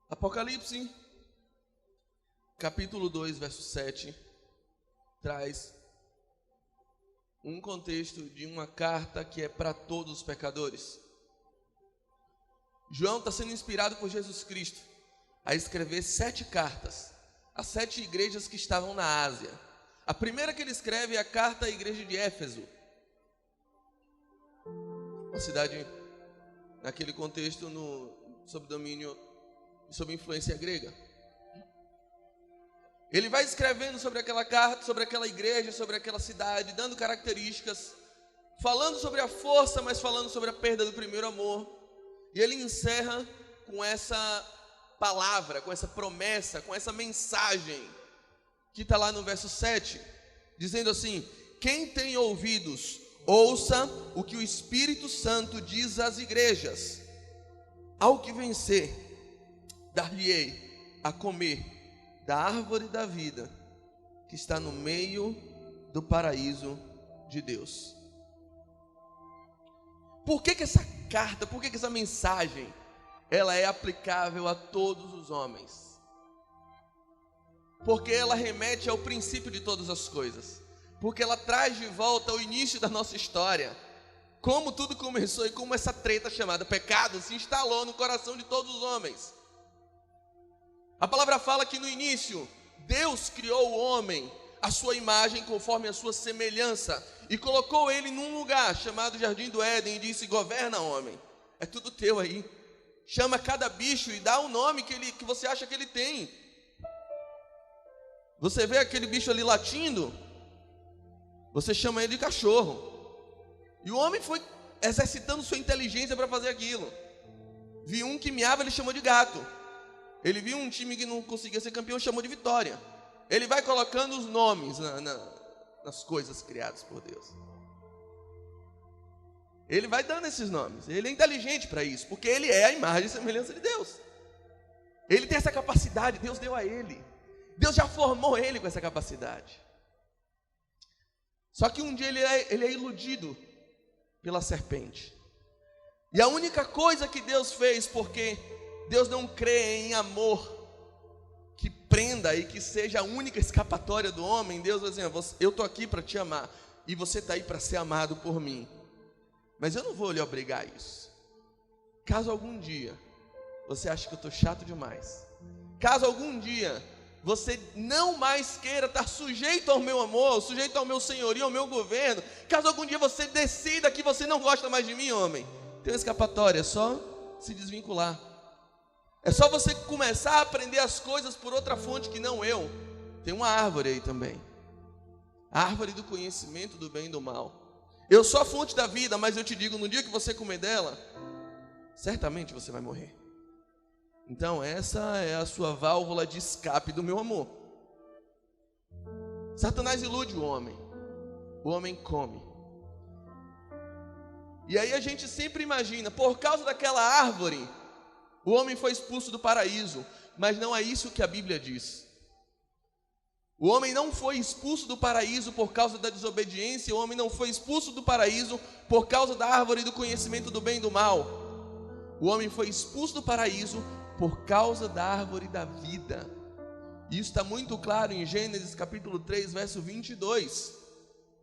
Apocalipse, capítulo 2, verso 7, traz um contexto de uma carta que é para todos os pecadores. João está sendo inspirado por Jesus Cristo a escrever 7 cartas a 7 igrejas que estavam na Ásia. A primeira que ele escreve é a carta à igreja de Éfeso, uma cidade naquele contexto sob domínio, sob influência grega. Ele vai escrevendo sobre aquela carta, sobre aquela igreja, sobre aquela cidade, dando características, falando sobre a força, mas falando sobre a perda do primeiro amor. E ele encerra com essa palavra, com essa promessa, com essa mensagem, que está lá no verso 7, dizendo assim: quem tem ouvidos, ouça o que o Espírito Santo diz às igrejas. Ao que vencer, dar-lhe-ei a comer da árvore da vida, que está no meio do paraíso de Deus. Por que essa carta, por que essa mensagem, ela é aplicável a todos os homens? Porque ela remete ao princípio de todas as coisas. Porque ela traz de volta o início da nossa história. Como tudo começou e como essa treta chamada pecado se instalou no coração de todos os homens. A palavra fala que no início, Deus criou o homem à sua imagem, conforme a sua semelhança, e colocou ele num lugar chamado Jardim do Éden, e disse: governa, homem, é tudo teu aí. Chama cada bicho e dá o nome que você acha que ele tem. Você vê aquele bicho ali latindo, você chama ele de cachorro. E o homem foi exercitando sua inteligência para fazer aquilo. Viu um que miava, ele chamou de gato. Ele viu um time que não conseguia ser campeão, chamou de Vitória. Ele vai colocando os nomes nas coisas criadas por Deus. Ele vai dando esses nomes. Ele é inteligente para isso, porque ele é a imagem e semelhança de Deus. Ele tem essa capacidade, Deus deu a ele. Deus já formou ele com essa capacidade. Só que um dia ele é iludido pela serpente. E a única coisa que Deus fez, porque Deus não crê em amor que prenda e que seja a única escapatória do homem, Deus vai dizer: eu estou aqui para te amar, e você está aí para ser amado por mim. Mas eu não vou lhe obrigar a isso. Caso algum dia você ache que eu estou chato demais, caso algum dia você não mais queira estar sujeito ao meu amor, sujeito ao meu senhorio, ao meu governo, caso algum dia você decida que você não gosta mais de mim, homem, tem uma escapatória, é só se desvincular. É só você começar a aprender as coisas por outra fonte que não eu. Tem uma árvore aí também, a árvore do conhecimento do bem e do mal. Eu sou a fonte da vida, mas eu te digo, no dia que você comer dela, certamente você vai morrer. Então essa é a sua válvula de escape do meu amor. Satanás ilude o homem come. E aí a gente sempre imagina, por causa daquela árvore, o homem foi expulso do paraíso. Mas não é isso que a Bíblia diz. O homem não foi expulso do paraíso por causa da desobediência. O homem não foi expulso do paraíso por causa da árvore do conhecimento do bem e do mal. O homem foi expulso do paraíso por causa da árvore da vida. E isso está muito claro em Gênesis capítulo 3, verso 22.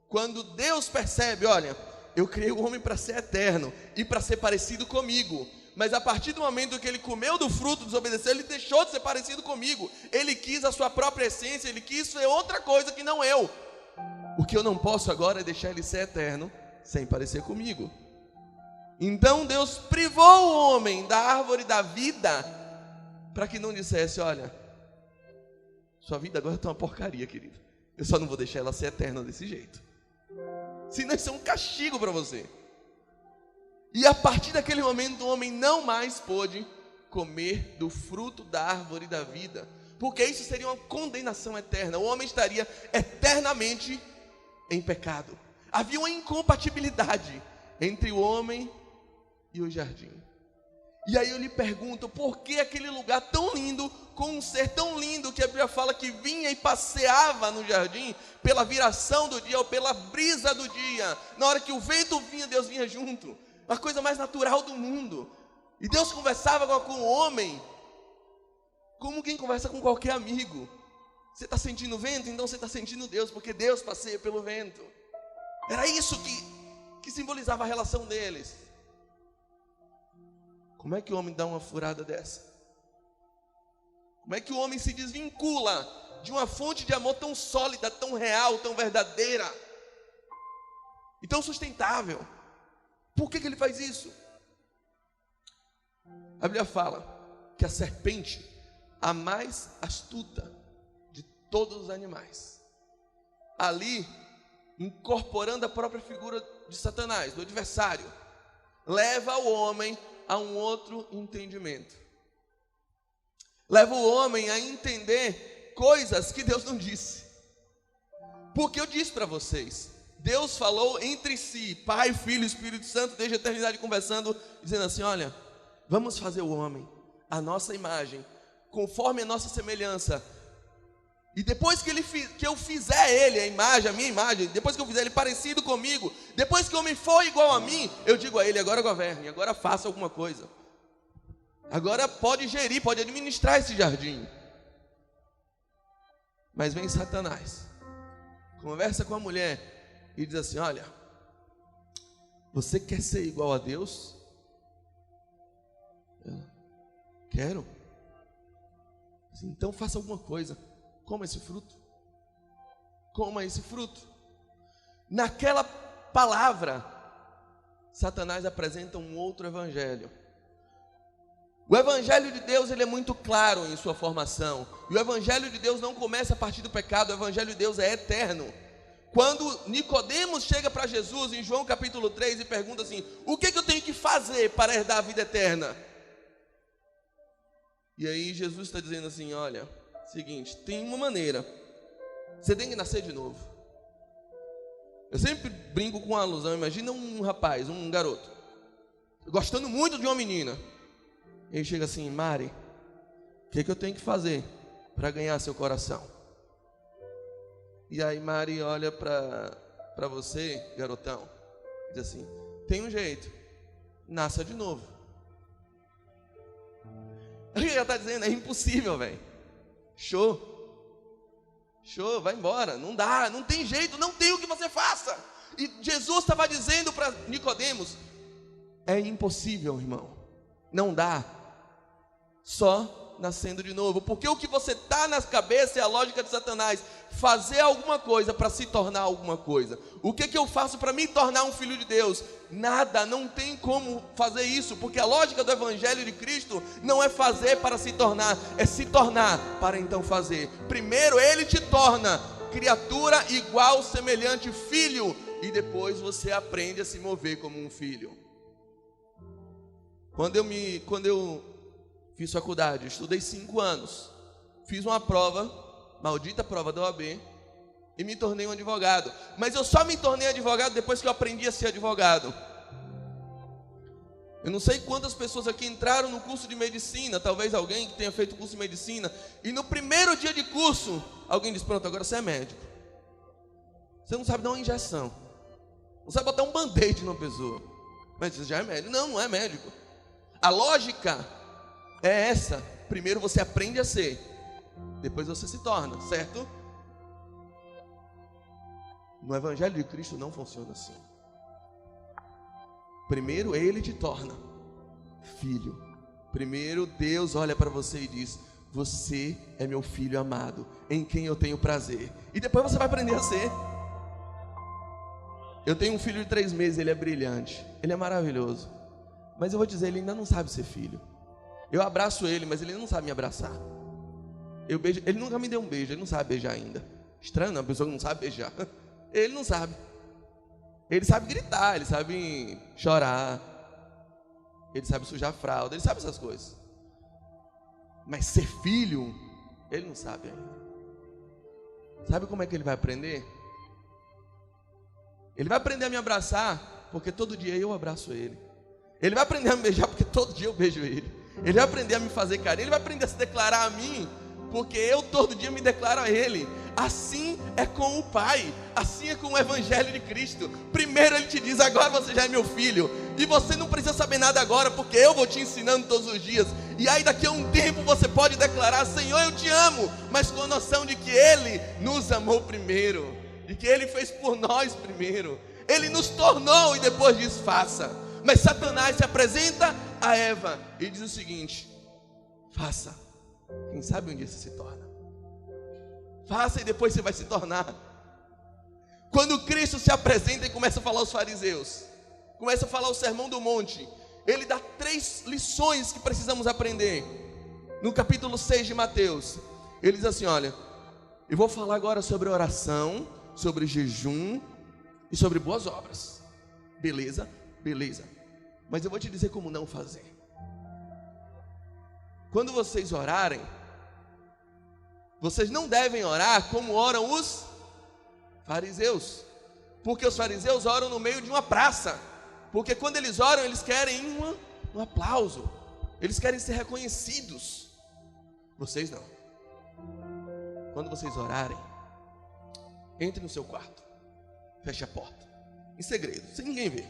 Quando Deus percebe: olha, eu criei o homem para ser eterno e para ser parecido comigo. Mas a partir do momento que ele comeu do fruto, desobedeceu, ele deixou de ser parecido comigo. Ele quis a sua própria essência, ele quis ser outra coisa que não eu. O que eu não posso agora é deixar ele ser eterno sem parecer comigo. Então Deus privou o homem da árvore da vida, para que não dissesse: olha, sua vida agora está uma porcaria, querido. Eu só não vou deixar ela ser eterna desse jeito. Senão isso é um castigo para você. E a partir daquele momento o homem não mais pôde comer do fruto da árvore da vida, porque isso seria uma condenação eterna. O homem estaria eternamente em pecado. Havia uma incompatibilidade entre o homem e o jardim. E aí eu lhe pergunto, por que aquele lugar tão lindo, com um ser tão lindo, que a Bíblia fala que vinha e passeava no jardim, pela viração do dia ou pela brisa do dia, na hora que o vento vinha, Deus vinha junto, a coisa mais natural do mundo. E Deus conversava com o homem, como quem conversa com qualquer amigo. Você está sentindo vento? Então você está sentindo Deus, porque Deus passeia pelo vento. Era isso que simbolizava a relação deles. Como é que o homem dá uma furada dessa? Como é que o homem se desvincula de uma fonte de amor tão sólida, tão real, tão verdadeira e tão sustentável? Por que ele faz isso? A Bíblia fala que a serpente, a mais astuta de todos os animais, ali, incorporando a própria figura de Satanás, do adversário, leva o homem a um outro entendimento. Leva o homem a entender coisas que Deus não disse. Porque eu disse para vocês, Deus falou entre si, Pai, Filho e Espírito Santo, desde a eternidade conversando, dizendo assim: olha, vamos fazer o homem, a nossa imagem, conforme a nossa semelhança. E depois que eu fizer ele, a imagem, a minha imagem, depois que eu fizer ele parecido comigo, depois que o homem for igual a mim, eu digo a ele: agora governe, agora faça alguma coisa. Agora pode gerir, pode administrar esse jardim. Mas vem Satanás, conversa com a mulher e diz assim: olha, você quer ser igual a Deus? Ela: quero. Então faça alguma coisa. Coma esse fruto. Coma esse fruto. Naquela palavra, Satanás apresenta um outro evangelho. O evangelho de Deus, ele é muito claro em sua formação. E o evangelho de Deus não começa a partir do pecado. O evangelho de Deus é eterno. Quando Nicodemos chega para Jesus em João capítulo 3 e pergunta assim: o que eu tenho que fazer para herdar a vida eterna? E aí Jesus está dizendo assim: olha, seguinte, tem uma maneira, você tem que nascer de novo. Eu sempre brinco com uma alusão. Imagina um rapaz, um garoto, gostando muito de uma menina. Ele chega assim: Mari, o que eu tenho que fazer para ganhar seu coração? E aí Mari olha para você, garotão, e diz assim: tem um jeito, nasça de novo. O que ela está dizendo? É impossível, velho. Show, vai embora, não dá, não tem jeito, não tem o que você faça. E Jesus estava dizendo para Nicodemos: é impossível, irmão, não dá, só nascendo de novo. Porque o que você está na cabeça é a lógica de Satanás: fazer alguma coisa para se tornar alguma coisa. O que eu faço para me tornar um filho de Deus? Nada, não tem como fazer isso, porque a lógica do evangelho de Cristo não é fazer para se tornar, é se tornar para então fazer. Primeiro ele te torna criatura igual, semelhante, filho, e depois você aprende a se mover como um filho. Quando eu fiz faculdade, eu estudei 5 anos, fiz uma prova, maldita prova da OAB, e me tornei um advogado. Mas eu só me tornei advogado depois que eu aprendi a ser advogado. Eu não sei quantas pessoas aqui entraram no curso de medicina, talvez alguém que tenha feito o curso de medicina, e no primeiro dia de curso, alguém diz: pronto, agora você é médico. Você não sabe dar uma injeção, não sabe botar um band-aid numa pessoa, mas você já é médico. Não é médico. A lógica é essa: primeiro você aprende a ser, depois você se torna, certo? No evangelho de Cristo não funciona assim. Primeiro ele te torna filho. Primeiro Deus olha para você e diz: você é meu filho amado, em quem eu tenho prazer. E depois você vai aprender a ser. Eu tenho um filho de 3 meses, ele é brilhante, ele é maravilhoso, mas eu vou dizer, ele ainda não sabe ser filho. Eu abraço ele, mas ele não sabe me abraçar. Eu beijo, ele nunca me deu um beijo, ele não sabe beijar ainda. Estranho, uma pessoa que não sabe beijar. Ele não sabe. Ele sabe gritar, ele sabe chorar, ele sabe sujar a fralda, ele sabe essas coisas. Mas ser filho, ele não sabe ainda. Sabe como é que ele vai aprender? Ele vai aprender a me abraçar, porque todo dia eu abraço ele. Ele vai aprender a me beijar, porque todo dia eu beijo ele. Ele vai aprender a me fazer carinho, ele vai aprender a se declarar a mim, porque eu todo dia me declaro a ele. Assim é com o Pai, assim é com o evangelho de Cristo. Primeiro ele te diz: agora você já é meu filho. E você não precisa saber nada agora, porque eu vou te ensinando todos os dias. E aí daqui a um tempo você pode declarar: Senhor, eu te amo, mas com a noção de que Ele nos amou primeiro, de que Ele fez por nós primeiro. Ele nos tornou e depois diz: faça. Mas Satanás se apresenta a Eva e diz o seguinte: faça, quem sabe um dia você se torna. Faça e depois você vai se tornar. Quando Cristo se apresenta e começa a falar aos fariseus, começa a falar o sermão do monte, ele dá 3 lições que precisamos aprender. No capítulo 6 de Mateus, ele diz assim: olha, eu vou falar agora sobre oração, sobre jejum e sobre boas obras. Beleza? Beleza. Mas eu vou te dizer como não fazer. Quando vocês orarem, vocês não devem orar como oram os fariseus, porque os fariseus oram no meio de uma praça, porque quando eles oram, eles querem um aplauso, eles querem ser reconhecidos. Vocês não. Quando vocês orarem, entre no seu quarto, feche a porta, em segredo, sem ninguém ver.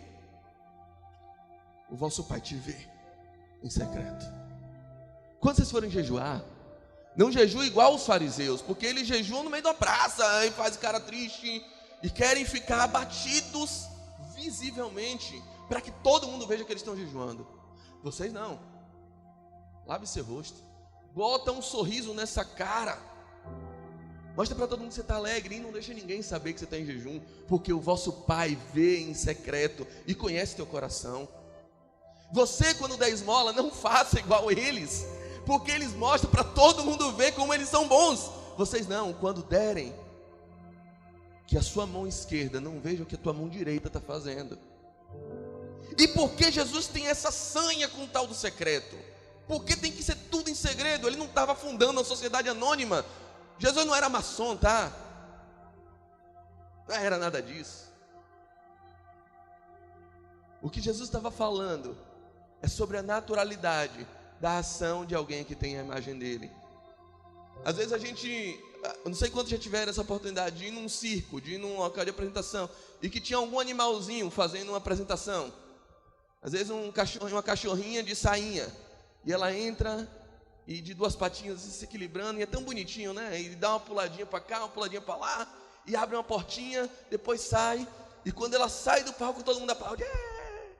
O vosso pai te vê em secreto. Quando vocês forem jejuar, não jejue igual os fariseus, porque eles jejuam no meio da praça e fazem cara triste e querem ficar abatidos visivelmente, para que todo mundo veja que eles estão jejuando. Vocês não. Lave seu rosto, bota um sorriso nessa cara, mostra para todo mundo que você está alegre e não deixa ninguém saber que você está em jejum, porque o vosso pai vê em secreto e conhece teu coração. Você, quando der esmola, não faça igual eles, porque eles mostram para todo mundo ver como eles são bons. Vocês não, quando derem, que a sua mão esquerda não veja o que a tua mão direita está fazendo. E por que Jesus tem essa sanha com o tal do secreto? Porque tem que ser tudo em segredo. Ele não estava fundando uma sociedade anônima. Jesus não era maçom, tá? Não era nada disso. O que Jesus estava falando é sobre a naturalidade da ação de alguém que tem a imagem dele. Às vezes a gente, eu não sei quantos já tiveram essa oportunidade de ir num circo, de ir num local de apresentação, e que tinha algum animalzinho fazendo uma apresentação. Às vezes uma cachorrinha de sainha, e ela entra e de 2 patinhas se equilibrando, e é tão bonitinho, né? E dá uma puladinha para cá, uma puladinha para lá, e abre uma portinha, depois sai, e quando ela sai do palco todo mundo aplaude.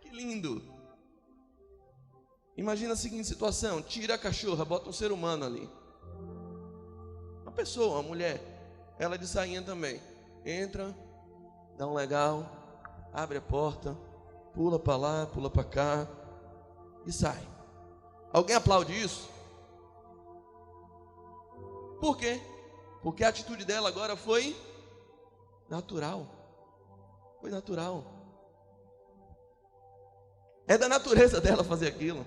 Que lindo! Imagina a seguinte situação: tira a cachorra, bota um ser humano ali, uma pessoa, uma mulher, ela de sainha também, entra, dá um legal, abre a porta, pula para lá, pula para cá e sai. Alguém aplaude isso? Por quê? Porque a atitude dela agora foi natural. Foi natural. É da natureza dela fazer aquilo.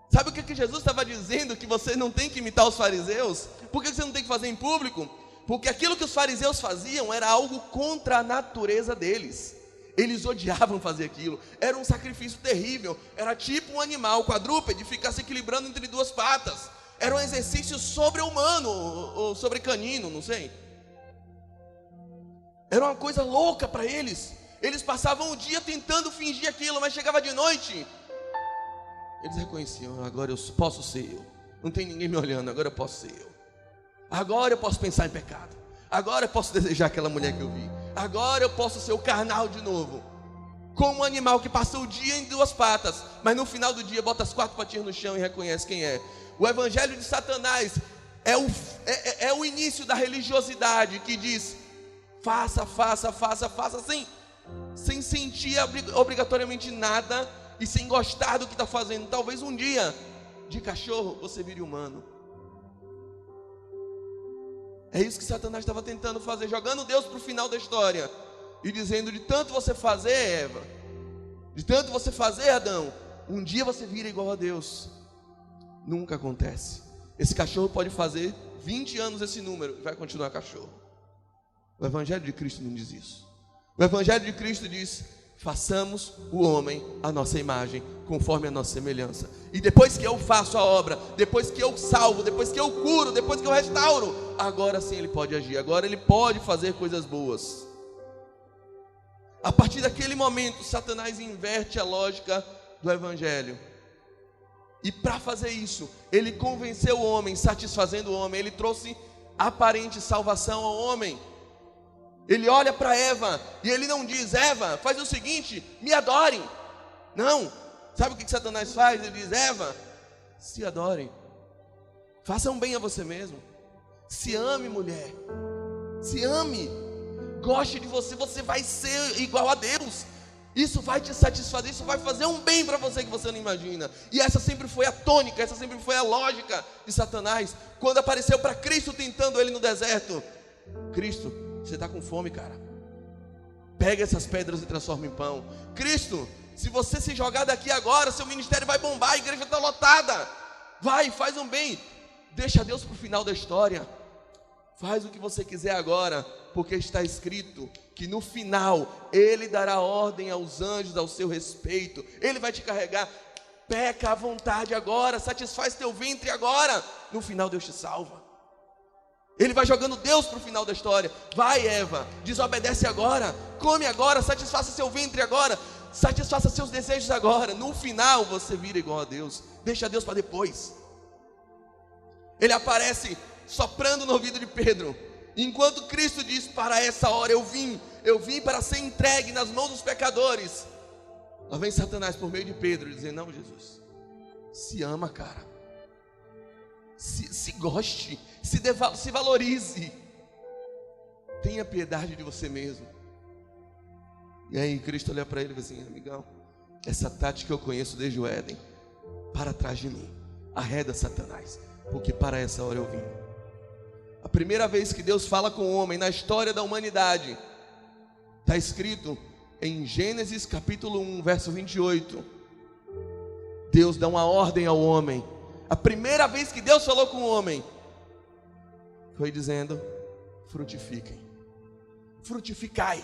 Sabe o que Jesus estava dizendo? Que você não tem que imitar os fariseus. Por que você não tem que fazer em público? Porque aquilo que os fariseus faziam era algo contra a natureza deles. Eles odiavam fazer aquilo. Era um sacrifício terrível. Era tipo um animal quadrúpede ficar se equilibrando entre 2 patas. Era um exercício sobre-humano ou sobre-canino, não sei. Era uma coisa louca para eles. Eles passavam o dia tentando fingir aquilo, mas chegava de noite, eles reconheciam: agora eu posso ser eu. Não tem ninguém me olhando, agora eu posso ser eu. Agora eu posso pensar em pecado. Agora eu posso desejar aquela mulher que eu vi. Agora eu posso ser o carnal de novo. Como um animal que passa o dia em 2 patas, mas no final do dia bota as 4 patinhas no chão e reconhece quem é. O evangelho de Satanás é o início da religiosidade, que diz: faça sem sentir obrigatoriamente nada e sem gostar do que está fazendo. Talvez um dia, de cachorro, você vire humano. É isso que Satanás estava tentando fazer, jogando Deus para o final da história e dizendo: de tanto você fazer, Eva, de tanto você fazer, Adão, um dia você vira igual a Deus. Nunca acontece. Esse cachorro pode fazer 20 anos esse número e vai continuar cachorro. O evangelho de Cristo não diz isso. O evangelho de Cristo diz: façamos o homem à nossa imagem, conforme a nossa semelhança. E depois que eu faço a obra, depois que eu salvo, depois que eu curo, depois que eu restauro, agora sim ele pode agir, agora ele pode fazer coisas boas. A partir daquele momento, Satanás inverte a lógica do evangelho. E para fazer isso, ele convenceu o homem, satisfazendo o homem. Ele trouxe aparente salvação ao homem. Ele olha para Eva e ele não diz: Eva, faz o seguinte, me adore. Não, sabe o que Satanás faz? Ele diz: Eva, se adore, faça um bem a você mesmo, se ame, mulher, se ame, goste de você, você vai ser igual a Deus. Isso vai te satisfazer, isso vai fazer um bem para você que você não imagina. E essa sempre foi a tônica, essa sempre foi a lógica de Satanás, quando apareceu para Cristo tentando ele no deserto. Cristo, você está com fome, cara, pega essas pedras e transforma em pão. Cristo, se você se jogar daqui agora, seu ministério vai bombar, a igreja está lotada. Vai, faz um bem, deixa Deus para o final da história. Faz o que você quiser agora, porque está escrito que no final Ele dará ordem aos anjos ao seu respeito. Ele vai te carregar. Peca à vontade agora, satisfaz teu ventre agora. No final Deus te salva. Ele vai jogando Deus para o final da história. Vai, Eva, desobedece agora, come agora, satisfaça seu ventre agora, satisfaça seus desejos agora. No final você vira igual a Deus. Deixa Deus para depois. Ele aparece soprando no ouvido de Pedro, enquanto Cristo diz: para essa hora eu vim para ser entregue nas mãos dos pecadores. Lá vem Satanás por meio de Pedro dizendo: não, Jesus, se ama, cara, se goste, se valorize, tenha piedade de você mesmo. E aí Cristo olha para ele e diz assim: amigão, essa tática eu conheço desde o Éden. Para trás de mim, arreda Satanás, porque para essa hora eu vim. A primeira vez que Deus fala com o homem na história da humanidade está escrito em Gênesis capítulo 1, verso 28. Deus dá uma ordem ao homem. A primeira vez que Deus falou com o homem foi dizendo: frutifiquem, frutificai.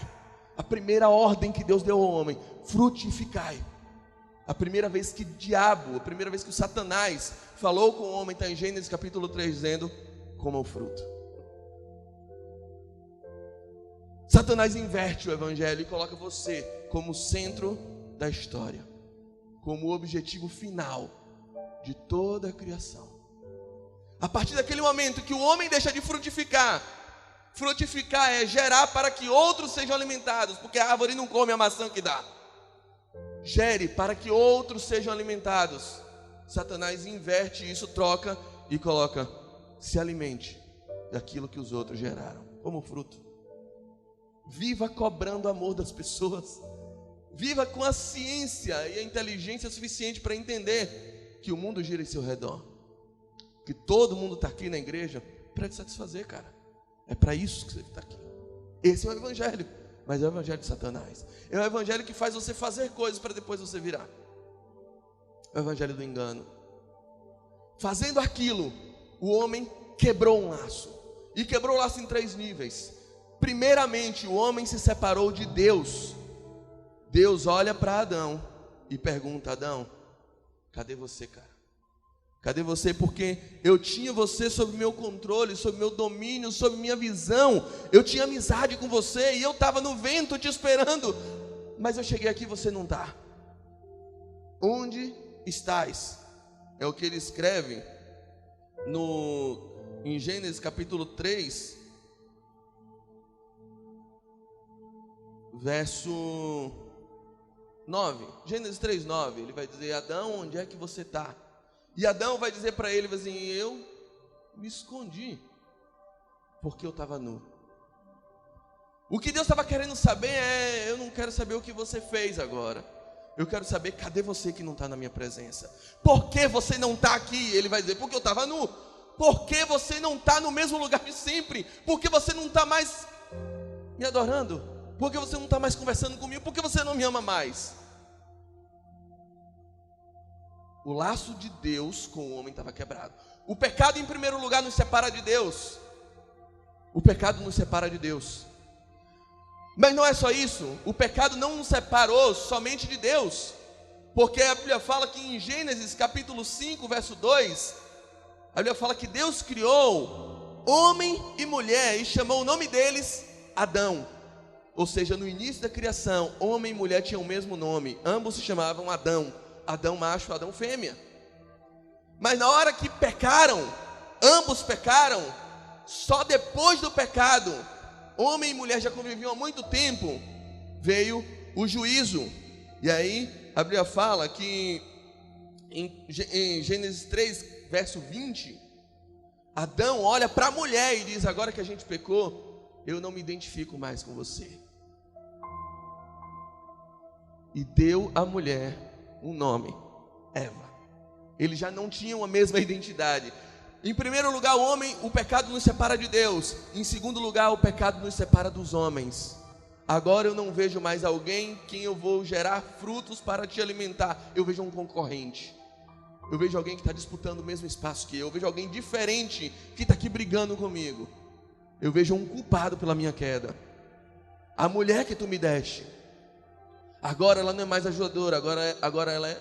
A primeira ordem que Deus deu ao homem: frutificai. A primeira vez que a primeira vez que o Satanás falou com o homem está em Gênesis capítulo 3, dizendo: coma o fruto. Satanás inverte o evangelho e coloca você como centro da história, como o objetivo final de toda a criação. A partir daquele momento que o homem deixa de frutificar, frutificar é gerar para que outros sejam alimentados, porque a árvore não come a maçã que dá. Gere para que outros sejam alimentados. Satanás inverte isso, troca e coloca: se alimente daquilo que os outros geraram, como fruto. Viva cobrando amor das pessoas. Viva com a ciência e a inteligência suficiente para entender que o mundo gira em seu redor, que todo mundo está aqui na igreja para te satisfazer, cara. É para isso que você está aqui. Esse é o evangelho, mas é o evangelho de Satanás. É o evangelho que faz você fazer coisas para depois você virar. É o evangelho do engano. Fazendo aquilo, o homem quebrou um laço. E quebrou o laço em 3 níveis. Primeiramente, o homem se separou de Deus. Deus olha para Adão e pergunta: Adão, cadê você, cara? Cadê você? Porque eu tinha você sob meu controle, sob meu domínio, sob minha visão. Eu tinha amizade com você e eu estava no vento te esperando. Mas eu cheguei aqui e você não está. Onde estás? É o que ele escreve em Gênesis capítulo 3, verso 9. Gênesis 3, 9. Ele vai dizer: Adão, onde é que você está? E Adão vai dizer para ele assim: eu me escondi, porque eu estava nu. O que Deus estava querendo saber é: eu não quero saber o que você fez agora. Eu quero saber, cadê você que não está na minha presença? Por que você não está aqui? Ele vai dizer: porque eu estava nu. Por que você não está no mesmo lugar de sempre? Por que você não está mais me adorando? Por que você não está mais conversando comigo? Por que você não me ama mais? O laço de Deus com o homem estava quebrado. O pecado, em primeiro lugar, nos separa de Deus. O pecado nos separa de Deus. Mas não é só isso. O pecado não nos separou somente de Deus, porque a Bíblia fala que em Gênesis capítulo 5, verso 2, a Bíblia fala que Deus criou homem e mulher e chamou o nome deles Adão. ou seja, no início da criação, homem e mulher tinham o mesmo nome, ambos se chamavam Adão, Adão macho, Adão fêmea. Mas na hora que pecaram, ambos pecaram, só depois do pecado, homem e mulher já conviviam há muito tempo, veio o juízo. E aí a Bíblia fala que em Gênesis 3, verso 20, Adão olha para a mulher e diz: agora que a gente pecou, eu não me identifico mais com você. E deu à mulher um nome, Eva. Eles já não tinham a mesma identidade. Em primeiro lugar, o pecado nos separa de Deus. Em segundo lugar, o pecado nos separa dos homens. Agora eu não vejo mais alguém quem eu vou gerar frutos para te alimentar. Eu vejo um concorrente. Eu vejo alguém que está disputando o mesmo espaço que eu. Eu vejo alguém diferente que está aqui brigando comigo. Eu vejo um culpado pela minha queda. A mulher que tu me deste, agora ela não é mais ajudadora, agora ela é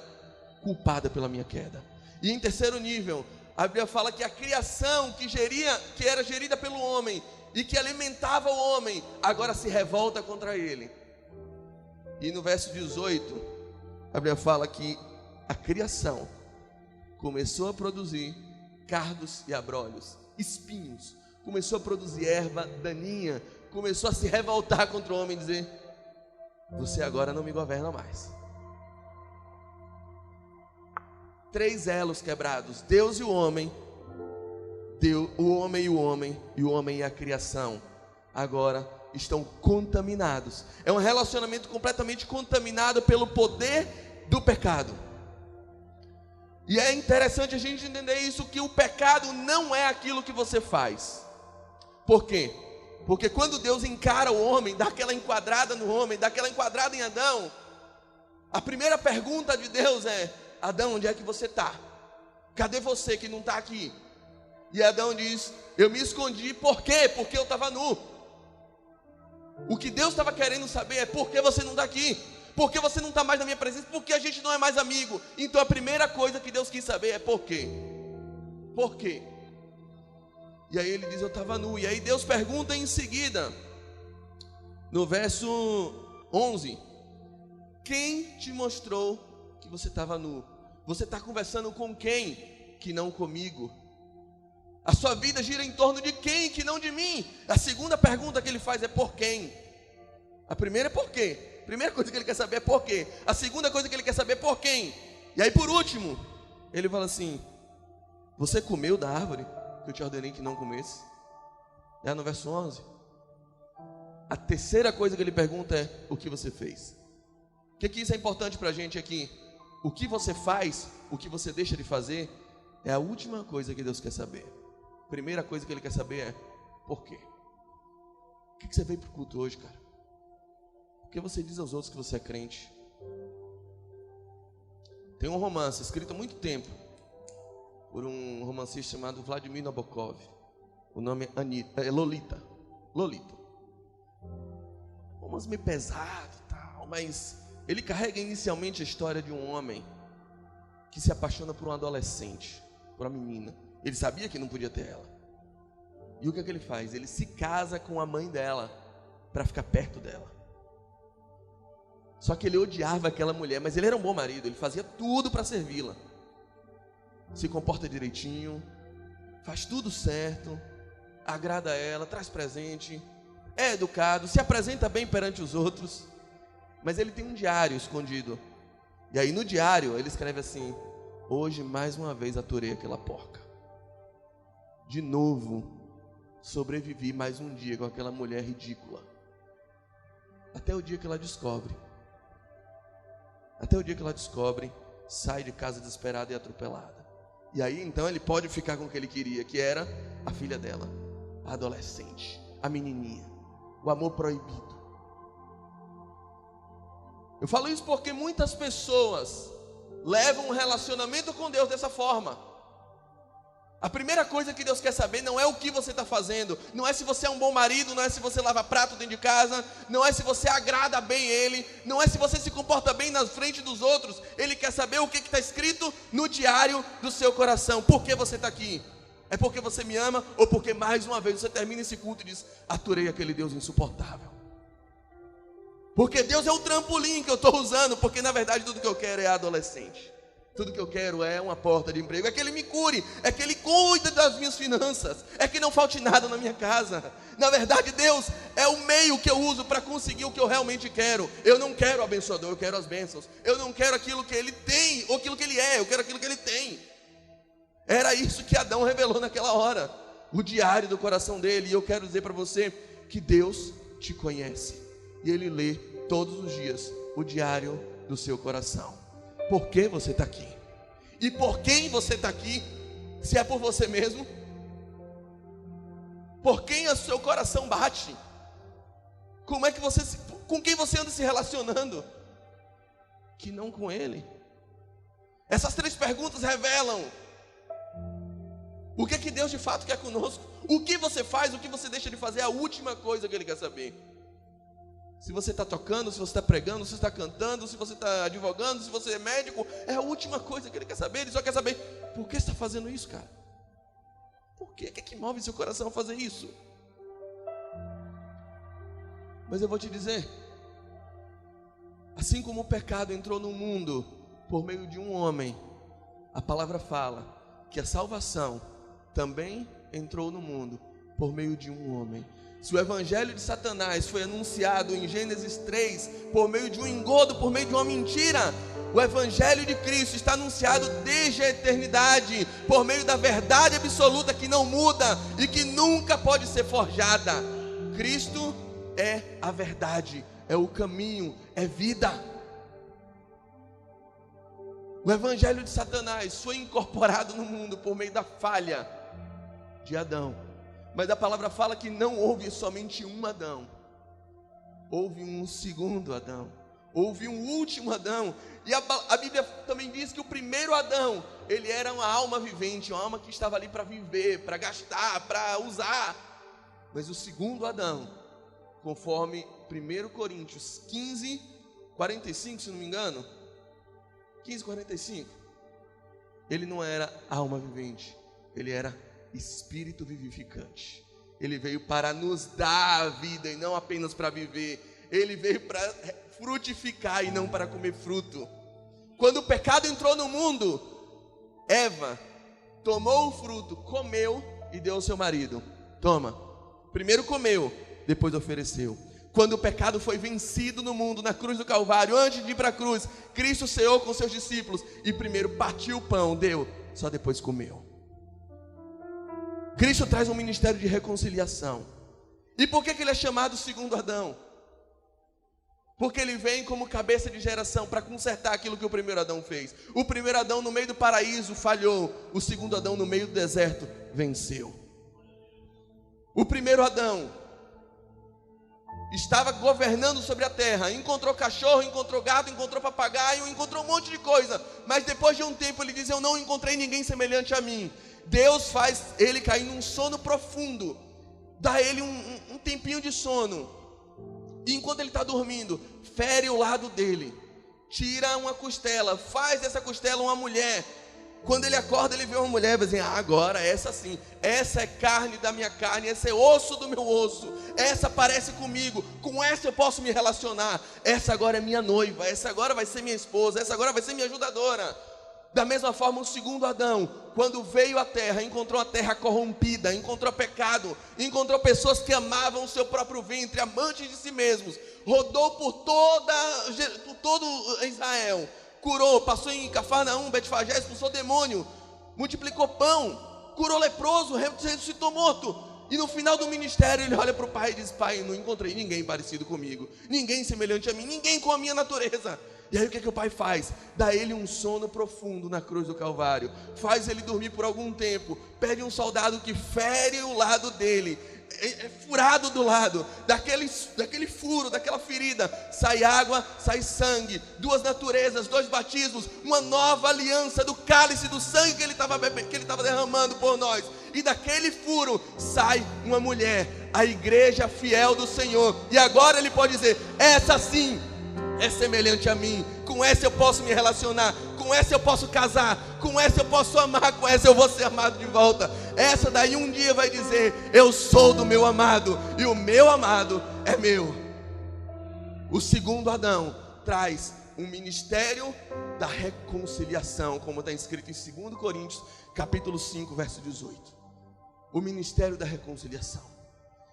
culpada pela minha queda. E em terceiro nível, a Bíblia fala que a criação que era gerida pelo homem e que alimentava o homem, agora se revolta contra ele. E no verso 18, a Bíblia fala que a criação começou a produzir cardos e abrolhos, espinhos, começou a produzir erva daninha, começou a se revoltar contra o homem e dizer: você agora não me governa mais. 3 elos quebrados, Deus e o homem, o homem e a criação, agora estão contaminados. É um relacionamento completamente contaminado pelo poder do pecado. E é interessante a gente entender isso, que o pecado não é aquilo que você faz. Por quê? Porque quando Deus encara o homem, dá aquela enquadrada no homem, dá aquela enquadrada em Adão, a primeira pergunta de Deus é: Adão, onde é que você está? Cadê você que não está aqui? E Adão diz: eu me escondi. Por quê? Porque eu estava nu. O que Deus estava querendo saber é: por que você não está aqui? Por que você não está mais na minha presença? Por que a gente não é mais amigo? Então a primeira coisa que Deus quis saber é: por quê? Por quê? E aí ele diz: eu estava nu. E aí Deus pergunta em seguida, no verso 11: quem te mostrou que você estava nu? Você está conversando com quem que não comigo? A sua vida gira em torno de quem que não de mim? A segunda pergunta que ele faz é: por quem? A primeira é por quê? A primeira coisa que ele quer saber é por quê. A segunda coisa que ele quer saber é por quem? E aí por último, ele fala assim: você comeu da árvore que eu te ordenei que não comesse? É no verso 11. A terceira coisa que ele pergunta é: o que você fez? O que isso é importante para a gente aqui? O que você faz, o que você deixa de fazer, é a última coisa que Deus quer saber. A primeira coisa que Ele quer saber é: por quê? Por que você veio para o culto hoje, cara? Por que você diz aos outros que você é crente? Tem um romance escrito há muito tempo por um romancista chamado Vladimir Nabokov. O nome é Lolita. Romance meio pesado e tal, mas ele carrega inicialmente a história de um homem que se apaixona por um adolescente, por uma menina. Ele sabia que não podia ter ela. E o que é que ele faz? Ele se casa com a mãe dela para ficar perto dela. Só que ele odiava aquela mulher, mas ele era um bom marido. Ele fazia tudo para servi-la. Se comporta direitinho, faz tudo certo, agrada ela, traz presente, é educado, se apresenta bem perante os outros. Mas ele tem um diário escondido. E aí no diário ele escreve assim: hoje mais uma vez aturei aquela porca. De novo sobrevivi mais um dia com aquela mulher ridícula. Até o dia que ela descobre. Sai de casa desesperada e atropelada. E aí então ele pode ficar com o que ele queria, que era a filha dela, a adolescente, a menininha, o amor proibido. Eu falo isso porque muitas pessoas levam um relacionamento com Deus dessa forma. A primeira coisa que Deus quer saber não é o que você está fazendo, não é se você é um bom marido, não é se você lava prato dentro de casa, não é se você agrada bem Ele, não é se você se comporta bem na frente dos outros. Ele quer saber o que está escrito no diário do seu coração. Por que você está aqui? É porque você me ama, ou porque mais uma vez você termina esse culto e diz: aturei aquele Deus insuportável? Porque Deus é o trampolim que eu estou usando, porque na verdade tudo que eu quero é adolescente. Tudo que eu quero é uma porta de emprego, é que Ele me cure, é que Ele cuide das minhas finanças, é que não falte nada na minha casa. Na verdade, Deus é o meio que eu uso para conseguir o que eu realmente quero. Eu não quero o abençoador, eu quero as bênçãos. Eu não quero aquilo que Ele tem, ou aquilo que Ele é, eu quero aquilo que Ele tem. Era isso que Adão revelou naquela hora, o diário do coração dele. E eu quero dizer para você que Deus te conhece, e Ele lê todos os dias o diário do seu coração. Por que você está aqui? E por quem você está aqui? Se é por você mesmo? Por quem o seu coração bate? Com quem você anda se relacionando? Que não com Ele. Essas 3 perguntas revelam o que Deus de fato quer conosco. O que você faz, o que você deixa de fazer é a última coisa que Ele quer saber. Se você está tocando, se você está pregando, se você está cantando, se você está advogando, se você é médico, é a última coisa que Ele quer saber. Ele só quer saber, por que você está fazendo isso, cara? Por quê? O que é que move seu coração a fazer isso? Mas eu vou te dizer, assim como o pecado entrou no mundo por meio de um homem, a palavra fala que a salvação também entrou no mundo por meio de um homem. Se o evangelho de Satanás foi anunciado em Gênesis 3 por meio de um engodo, por meio de uma mentira, o evangelho de Cristo está anunciado desde a eternidade, por meio da verdade absoluta que não muda e que nunca pode ser forjada. Cristo é a verdade, é o caminho, é vida. O evangelho de Satanás foi incorporado no mundo por meio da falha de Adão. Mas a palavra fala que não houve somente um Adão. Houve um segundo Adão. Houve um último Adão. E a Bíblia também diz que o primeiro Adão, ele era uma alma vivente, uma alma que estava ali para viver, para gastar, para usar. Mas o segundo Adão, conforme 1 Coríntios 15, 45, se não me engano, 15, 45, ele não era alma vivente, ele era espírito vivificante. Ele veio para nos dar a vida e não apenas para viver. Ele veio para frutificar e não para comer fruto. Quando o pecado entrou no mundo, Eva tomou o fruto, comeu e deu ao seu marido. Toma. Primeiro comeu, depois ofereceu. Quando o pecado foi vencido no mundo, na cruz do Calvário, antes de ir para a cruz, Cristo ceou com seus discípulos e primeiro partiu o pão, deu, só depois comeu. Cristo traz um ministério de reconciliação. E por que ele é chamado segundo Adão? Porque ele vem como cabeça de geração para consertar aquilo que o primeiro Adão fez. O primeiro Adão no meio do paraíso falhou. O segundo Adão no meio do deserto venceu. O primeiro Adão estava governando sobre a terra. Encontrou cachorro, encontrou gato, encontrou papagaio, encontrou um monte de coisa. Mas depois de um tempo ele diz: eu não encontrei ninguém semelhante a mim. Deus faz ele cair num sono profundo, dá a ele um tempinho de sono, e enquanto ele está dormindo, fere o lado dele, tira uma costela, faz dessa costela uma mulher. Quando ele acorda, ele vê uma mulher e vai dizer: agora essa sim, essa é carne da minha carne, essa é osso do meu osso, essa parece comigo, com essa eu posso me relacionar, essa agora é minha noiva, essa agora vai ser minha esposa, essa agora vai ser minha ajudadora. Da mesma forma, o segundo Adão, quando veio à terra, encontrou a terra corrompida, encontrou pecado, encontrou pessoas que amavam o seu próprio ventre, amantes de si mesmos, rodou por todo Israel, curou, passou em Cafarnaum, Betfagé, expulsou demônio, multiplicou pão, curou leproso, ressuscitou morto. E no final do ministério ele olha para o pai e diz: pai, não encontrei ninguém parecido comigo, ninguém semelhante a mim, ninguém com a minha natureza. E aí o que o pai faz? Dá ele um sono profundo na cruz do Calvário, faz ele dormir por algum tempo, pede um soldado que fere o lado dele, é furado do lado, daquele furo, daquela ferida, sai água, sai sangue, 2 naturezas, 2 batismos, uma nova aliança do cálice do sangue que ele estava derramando por nós. E daquele furo sai uma mulher, a igreja fiel do Senhor. E agora ele pode dizer: essa sim é semelhante a mim, com essa eu posso me relacionar, com essa eu posso casar, com essa eu posso amar, com essa eu vou ser amado de volta. Essa daí um dia vai dizer: eu sou do meu amado e o meu amado é meu. o segundo Adão traz um ministério da reconciliação, como está escrito em 2 Coríntios, capítulo 5, verso 18. O ministério da reconciliação.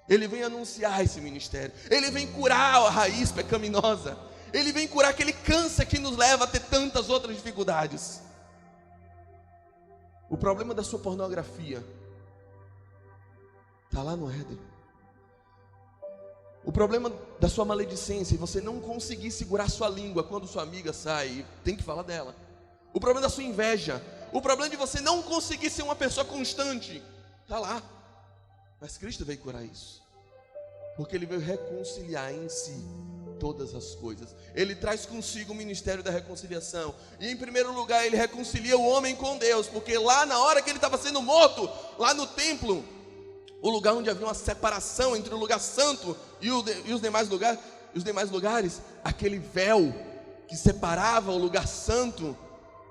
Ele vem anunciar esse ministério. Ele vem curar a raiz pecaminosa. Ele vem curar aquele câncer que nos leva a ter tantas outras dificuldades. O problema da sua pornografia está lá no Éden. O problema da sua maledicência e você não conseguir segurar sua língua quando sua amiga sai e tem que falar dela. O problema da sua inveja. O problema de você não conseguir ser uma pessoa constante. Está lá. Mas Cristo veio curar isso. Porque Ele veio reconciliar em si todas as coisas. Ele traz consigo o ministério da reconciliação. E em primeiro lugar Ele reconcilia o homem com Deus. Porque lá na hora que ele estava sendo morto, lá no templo, o lugar onde havia uma separação entre o lugar santo e os demais lugares, aquele véu que separava o lugar santo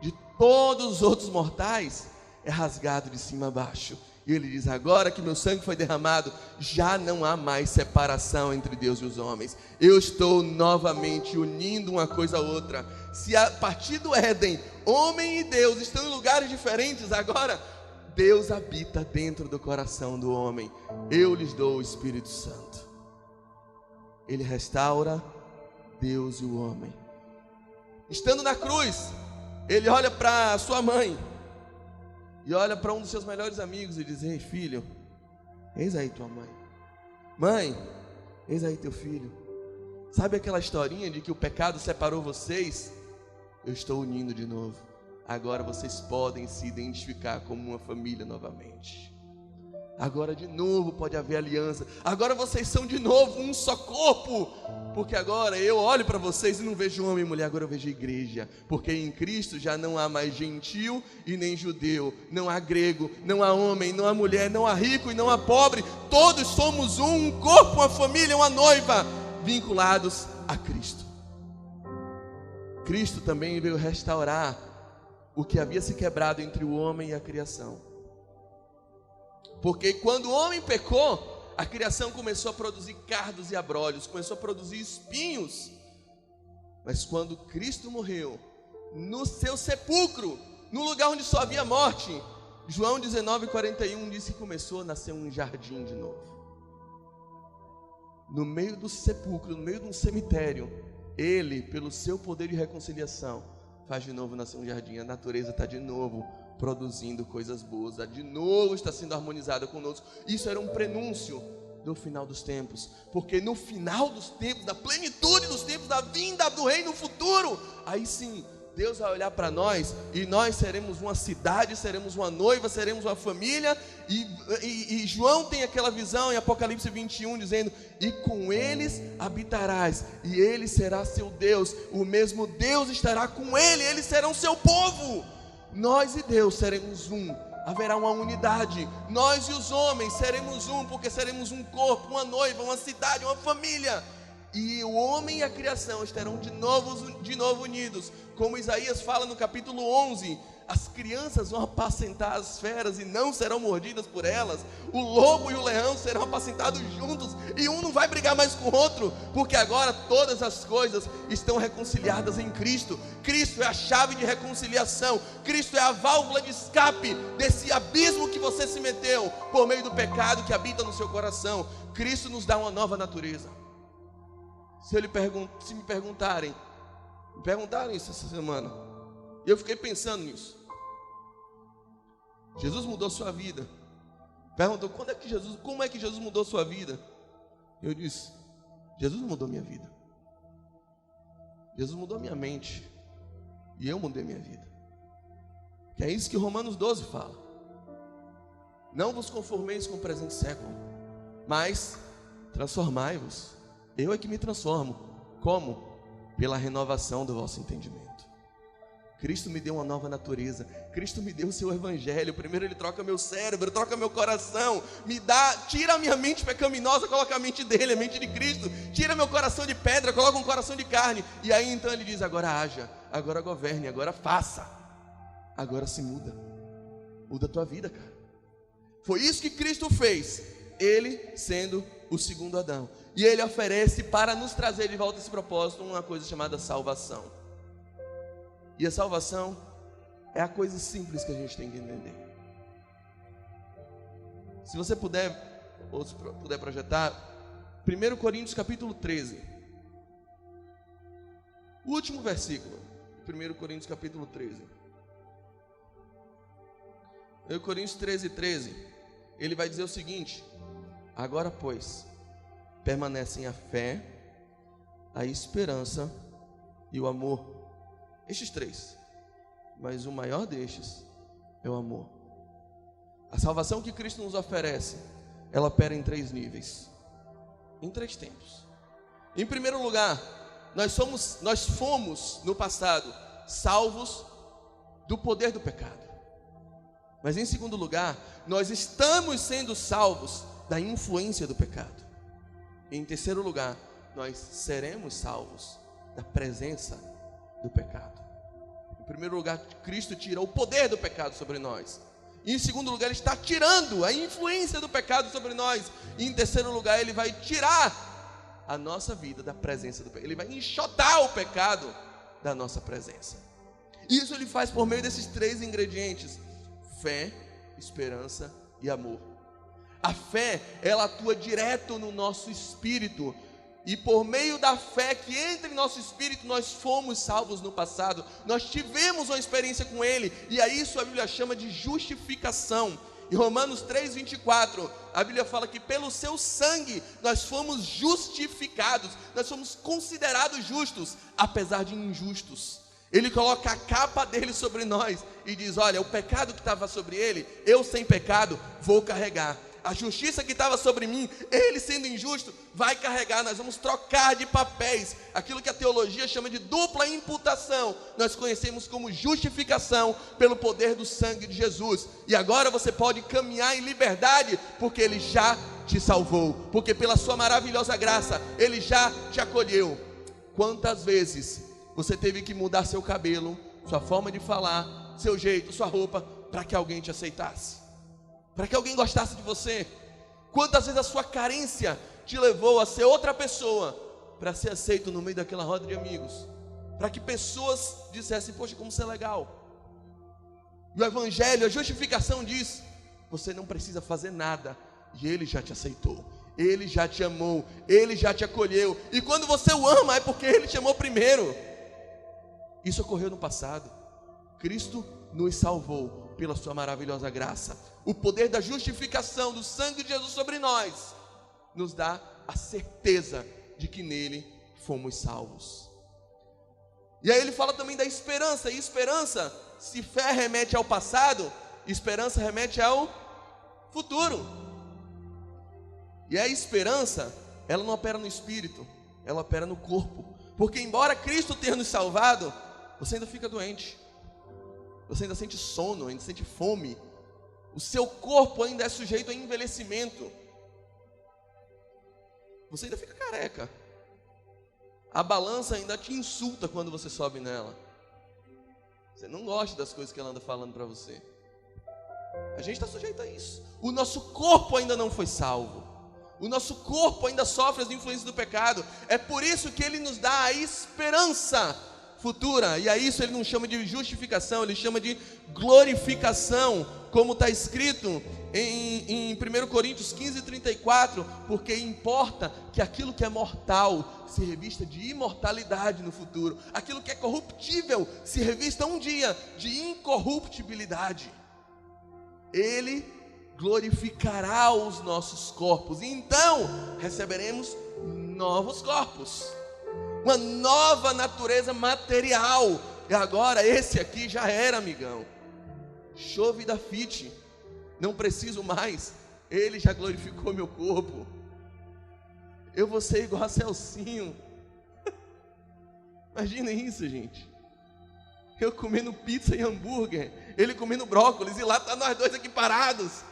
de todos os outros mortais, é rasgado de cima a baixo. E ele diz: agora que meu sangue foi derramado, já não há mais separação entre Deus e os homens. Eu estou novamente unindo uma coisa a outra. Se a partir do Éden, homem e Deus estão em lugares diferentes, agora Deus habita dentro do coração do homem. Eu lhes dou o Espírito Santo. Ele restaura Deus e o homem. Estando na cruz, ele olha para sua mãe e olha para um dos seus melhores amigos e diz: ei, filho, eis aí tua mãe. Mãe, eis aí teu filho. Sabe aquela historinha de que o pecado separou vocês? Eu estou unindo de novo. Agora vocês podem se identificar como uma família novamente. Agora de novo pode haver aliança. Agora vocês são de novo um só corpo. Porque agora eu olho para vocês e não vejo homem e mulher, agora eu vejo igreja. Porque em Cristo já não há mais gentil e nem judeu. Não há grego, não há homem, não há mulher, não há rico e não há pobre. Todos somos um corpo, uma família, uma noiva, vinculados a Cristo. Cristo também veio restaurar o que havia se quebrado entre o homem e a criação. Porque quando o homem pecou, a criação começou a produzir cardos e abrolhos, começou a produzir espinhos. Mas quando Cristo morreu, no seu sepulcro, no lugar onde só havia morte, João 19:41 diz que começou a nascer um jardim de novo. No meio do sepulcro, no meio de um cemitério, Ele, pelo seu poder de reconciliação, faz de novo nascer um jardim. A natureza está de novo produzindo coisas boas, de novo está sendo harmonizada conosco. Isso era um prenúncio do final dos tempos, porque no final dos tempos, da plenitude dos tempos, da vinda do reino futuro, aí sim Deus vai olhar para nós e nós seremos uma cidade, seremos uma noiva, seremos uma família. E João tem aquela visão em Apocalipse 21 dizendo: e com eles habitarás, e ele será seu Deus, o mesmo Deus estará com ele, eles serão seu povo. Nós e Deus seremos um, haverá uma unidade. Nós e os homens seremos um, porque seremos um corpo, uma noiva, uma cidade, uma família. E o homem e a criação estarão de novo unidos. Como Isaías fala no capítulo 11, as crianças vão apacentar as feras e não serão mordidas por elas. O lobo e o leão serão apacentados juntos e um não vai brigar mais com o outro, porque agora todas as coisas estão reconciliadas em Cristo. Cristo é a chave de reconciliação. Cristo é a válvula de escape desse abismo que você se meteu por meio do pecado que habita no seu coração. Cristo nos dá uma nova natureza. Se me perguntarem isso essa semana, e eu fiquei pensando nisso. Jesus mudou sua vida. Perguntou: como é que Jesus mudou sua vida? Eu disse: Jesus mudou minha vida. Jesus mudou minha mente. E eu mudei minha vida. Que é isso que Romanos 12 fala. Não vos conformeis com o presente século, mas transformai-vos. Eu é que me transformo. Como? Pela renovação do vosso entendimento. Cristo me deu uma nova natureza. Cristo me deu o seu evangelho. Primeiro Ele troca meu cérebro, troca meu coração, tira a minha mente pecaminosa, coloca a mente dele, a mente de Cristo. Tira meu coração de pedra, coloca um coração de carne. E aí então Ele diz: agora haja, agora governe, agora faça. Agora se muda. Muda a tua vida, cara. Foi isso que Cristo fez, Ele sendo o segundo Adão. E Ele oferece para nos trazer de volta esse propósito uma coisa chamada salvação. E a salvação é a coisa simples que a gente tem que entender. Se você puder, ou se puder projetar, 1 Coríntios capítulo 13. O último versículo, 1 Coríntios capítulo 13. 1 Coríntios 13, ele vai dizer o seguinte: agora, pois, permanecem a fé, a esperança e o amor. Estes três, mas o maior destes é o amor. A salvação que Cristo nos oferece, ela opera em 3 níveis, em 3 tempos. Em primeiro lugar, nós fomos no passado salvos do poder do pecado. Mas em segundo lugar, nós estamos sendo salvos da influência do pecado. E em terceiro lugar, nós seremos salvos da presença do pecado. Em primeiro lugar, Cristo tira o poder do pecado sobre nós. E em segundo lugar, Ele está tirando a influência do pecado sobre nós. E em terceiro lugar, Ele vai tirar a nossa vida da presença do pecado. Ele vai enxotar o pecado da nossa presença. Isso Ele faz por meio desses 3 ingredientes: fé, esperança e amor. A fé, ela atua direto no nosso espírito. E por meio da fé que entra em nosso espírito, nós fomos salvos no passado. Nós tivemos uma experiência com Ele. E a isso a Bíblia chama de justificação. Em Romanos 3:24, a Bíblia fala que pelo seu sangue nós fomos justificados. Nós fomos considerados justos, apesar de injustos. Ele coloca a capa dele sobre nós e diz: olha, o pecado que estava sobre ele, eu sem pecado vou carregar. A justiça que estava sobre mim, ele sendo injusto, vai carregar. Nós vamos trocar de papéis. Aquilo que a teologia chama de dupla imputação, nós conhecemos como justificação pelo poder do sangue de Jesus. E agora você pode caminhar em liberdade, porque Ele já te salvou, porque pela sua maravilhosa graça, Ele já te acolheu. Quantas vezes você teve que mudar seu cabelo, sua forma de falar, seu jeito, sua roupa, para que alguém te aceitasse, para que alguém gostasse de você? Quantas vezes a sua carência te levou a ser outra pessoa, para ser aceito no meio daquela roda de amigos, para que pessoas dissessem: poxa, como você é legal. E o Evangelho, a justificação diz: você não precisa fazer nada, e Ele já te aceitou, Ele já te amou, Ele já te acolheu. E quando você o ama, é porque Ele te amou primeiro. Isso ocorreu no passado. Cristo nos salvou pela sua maravilhosa graça. O poder da justificação do sangue de Jesus sobre nós nos dá a certeza de que nele fomos salvos. E aí ele fala também da esperança. E esperança, se fé remete ao passado, esperança remete ao futuro. E a esperança, ela não opera no espírito, ela opera no corpo. Porque embora Cristo tenha nos salvado, você ainda fica doente, você ainda sente sono, ainda sente fome, o seu corpo ainda é sujeito a envelhecimento, você ainda fica careca, a balança ainda te insulta quando você sobe nela, você não gosta das coisas que ela anda falando para você. A gente está sujeito a isso. O nosso corpo ainda não foi salvo, o nosso corpo ainda sofre as influências do pecado. É por isso que Ele nos dá a esperança futura. E a isso Ele não chama de justificação, Ele chama de glorificação, como está escrito em 1 Coríntios 15:34, porque importa que aquilo que é mortal se revista de imortalidade no futuro, aquilo que é corruptível se revista um dia de incorruptibilidade. Ele glorificará os nossos corpos, e então receberemos novos corpos, uma nova natureza material. E agora esse aqui já era, amigão, show vida fit, não preciso mais, Ele já glorificou meu corpo, eu vou ser igual a Celcinho. Imagina isso, gente, eu comendo pizza e hambúrguer, ele comendo brócolis, e lá está nós dois aqui parados.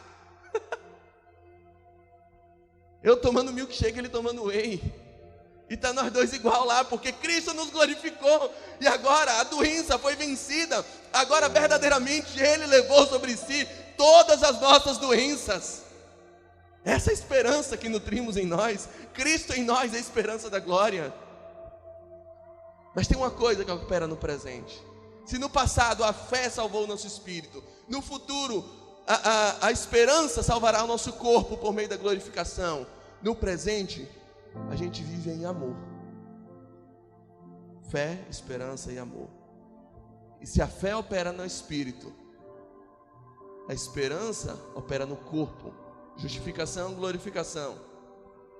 Eu tomando milkshake, ele tomando whey, e está nós dois igual lá, porque Cristo nos glorificou. E agora a doença foi vencida. Agora verdadeiramente Ele levou sobre si todas as nossas doenças. Essa é a esperança que nutrimos em nós. Cristo em nós é a esperança da glória. Mas tem uma coisa que opera no presente. Se no passado a fé salvou o nosso espírito, no futuro a esperança salvará o nosso corpo por meio da glorificação. No presente, a gente vive em amor. Fé, esperança e amor. E se a fé opera no espírito, a esperança opera no corpo. Justificação, glorificação.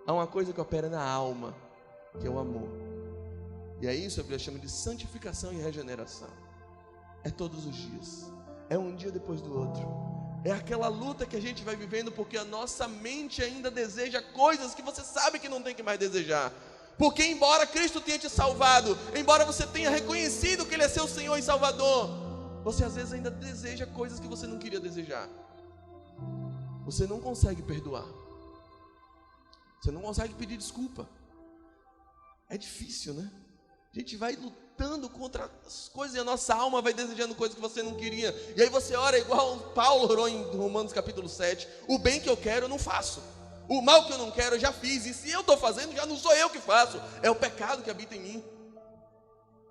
Há uma coisa que opera na alma, que é o amor. E é isso que a Bíblia chama de santificação e regeneração. É todos os dias. É um dia depois do outro. É aquela luta que a gente vai vivendo porque a nossa mente ainda deseja coisas que você sabe que não tem que mais desejar. Porque embora Cristo tenha te salvado, embora você tenha reconhecido que Ele é seu Senhor e Salvador, você às vezes ainda deseja coisas que você não queria desejar. Você não consegue perdoar. Você não consegue pedir desculpa. É difícil, né? A gente vai lutando contra as coisas e a nossa alma vai desejando coisas que você não queria. E aí você ora igual Paulo orou em Romanos capítulo 7. O bem que eu quero eu não faço. O mal que eu não quero eu já fiz. E se eu estou fazendo, já não sou eu que faço. É o pecado que habita em mim.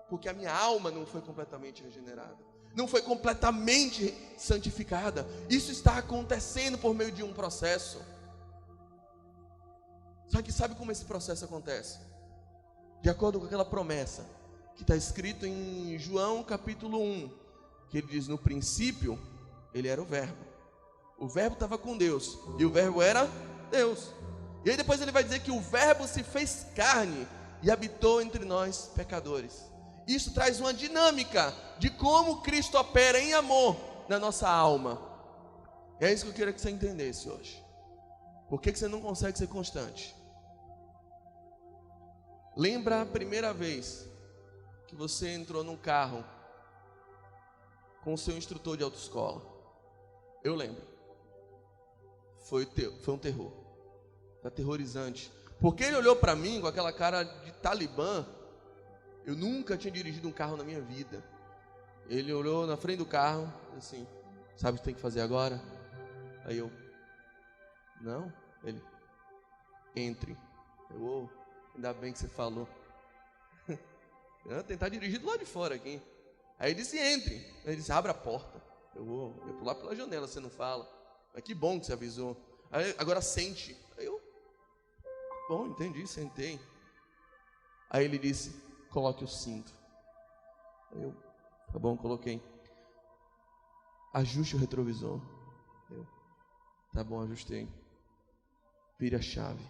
Porque a minha alma não foi completamente regenerada. Não foi completamente santificada. Isso está acontecendo por meio de um processo. Só que sabe como esse processo acontece? De acordo com aquela promessa que está escrito em João capítulo 1, que ele diz: no princípio ele era o verbo estava com Deus, e o verbo era Deus. E aí depois ele vai dizer que o verbo se fez carne e habitou entre nós pecadores. Isso traz uma dinâmica de como Cristo opera em amor na nossa alma. É isso que eu queria que você entendesse hoje. Por que você não consegue ser constante? Lembra a primeira vez que você entrou num carro com o seu instrutor de autoescola? Eu lembro. Foi um terror. Aterrorizante. Porque ele olhou para mim com aquela cara de talibã. Eu nunca tinha dirigido um carro na minha vida. Ele olhou na frente do carro, assim: sabe o que tem que fazer agora? Aí eu: não. Ele: entre. Eu: ainda bem que você falou. Eu ia tentar dirigir do lado de fora aqui. Aí ele disse: entre. Aí ele disse: abre a porta. Eu pular pela janela, você não fala. Mas que bom que você avisou. Aí, agora sente. Aí eu: bom, entendi, sentei. Aí ele disse: coloque o cinto. Aí eu: tá bom, coloquei. Ajuste o retrovisor. Eu: tá bom, ajustei. Vire a chave.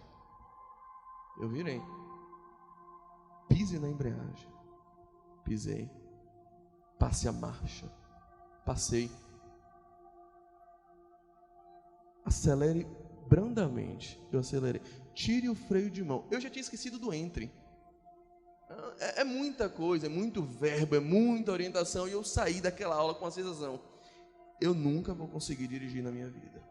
Eu virei. Pise na embreagem. Pisei. Passe a marcha. Passei. Acelere brandamente. Eu acelerei. Tire o freio de mão. Eu já tinha esquecido do entre. É muita coisa, é muito verbo, é muita orientação. E eu saí daquela aula com a sensação: eu nunca vou conseguir dirigir na minha vida.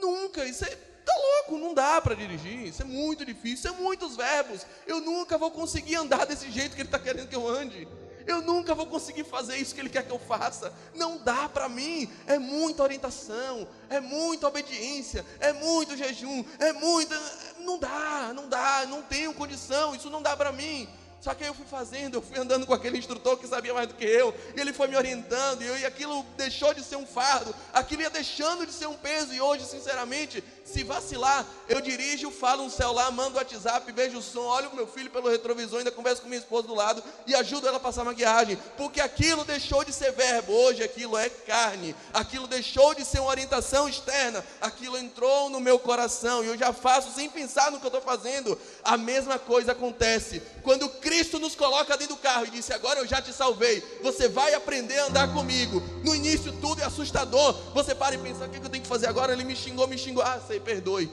Nunca. Isso tá louco, não dá para dirigir. Isso é muito difícil, isso é muitos verbos. Eu nunca vou conseguir andar desse jeito que ele está querendo que eu ande. Eu nunca vou conseguir fazer isso que ele quer que eu faça. Não dá para mim. É muita orientação, é muita obediência, é muito jejum, é muita... Não dá, não tenho condição, isso não dá para mim. Só que aí eu fui andando com aquele instrutor que sabia mais do que eu, e ele foi me orientando, e aquilo deixou de ser um fardo, aquilo ia deixando de ser um peso. E hoje, sinceramente, se vacilar, eu dirijo, falo no celular, mando o WhatsApp, vejo o som, olho o meu filho pelo retrovisor, ainda converso com minha esposa do lado e ajudo ela a passar maquiagem, porque aquilo deixou de ser verbo, hoje aquilo é carne, aquilo deixou de ser uma orientação externa, aquilo entrou no meu coração, e eu já faço sem pensar no que eu estou fazendo. A mesma coisa acontece quando Cristo nos coloca dentro do carro e disse: agora eu já te salvei, você vai aprender a andar comigo. No início tudo é assustador, você para e pensa: o que eu tenho que fazer agora? Ele me xingou, sei, perdoe.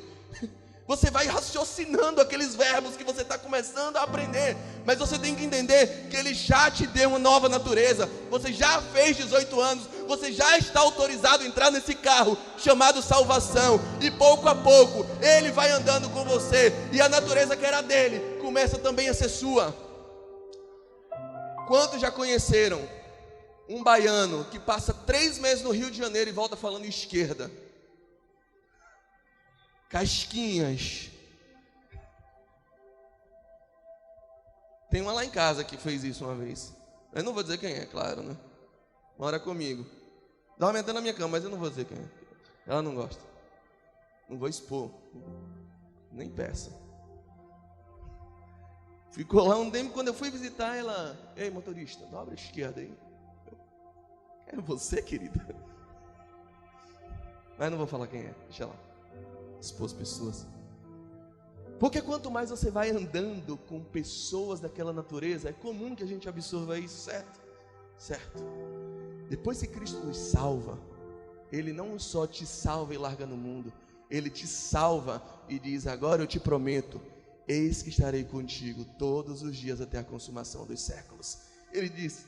Você vai raciocinando aqueles verbos que você está começando a aprender, mas você tem que entender que Ele já te deu uma nova natureza. Você já fez 18 anos, você já está autorizado a entrar nesse carro chamado salvação, e pouco a pouco Ele vai andando com você, e a natureza que era dele começa também a ser sua. Quantos já conheceram um baiano que passa 3 meses no Rio de Janeiro e volta falando esquerda? casquinhas. Tem uma lá em casa que fez isso uma vez. Eu não vou dizer quem é, claro, né? Mora comigo. Dorme até na minha cama, mas eu não vou dizer quem é. Ela não gosta. Não vou expor. Nem peça. Ficou lá um tempo, quando eu fui visitar ela. Ei, motorista, dobra a esquerda aí. É você, querida? Mas não vou falar quem é, deixa lá. Expor as pessoas. Porque quanto mais você vai andando com pessoas daquela natureza, é comum que a gente absorva isso, certo? Certo. Depois que Cristo nos salva, Ele não só te salva e larga no mundo, Ele te salva e diz: agora eu te prometo, eis que estarei contigo todos os dias até a consumação dos séculos. Ele diz: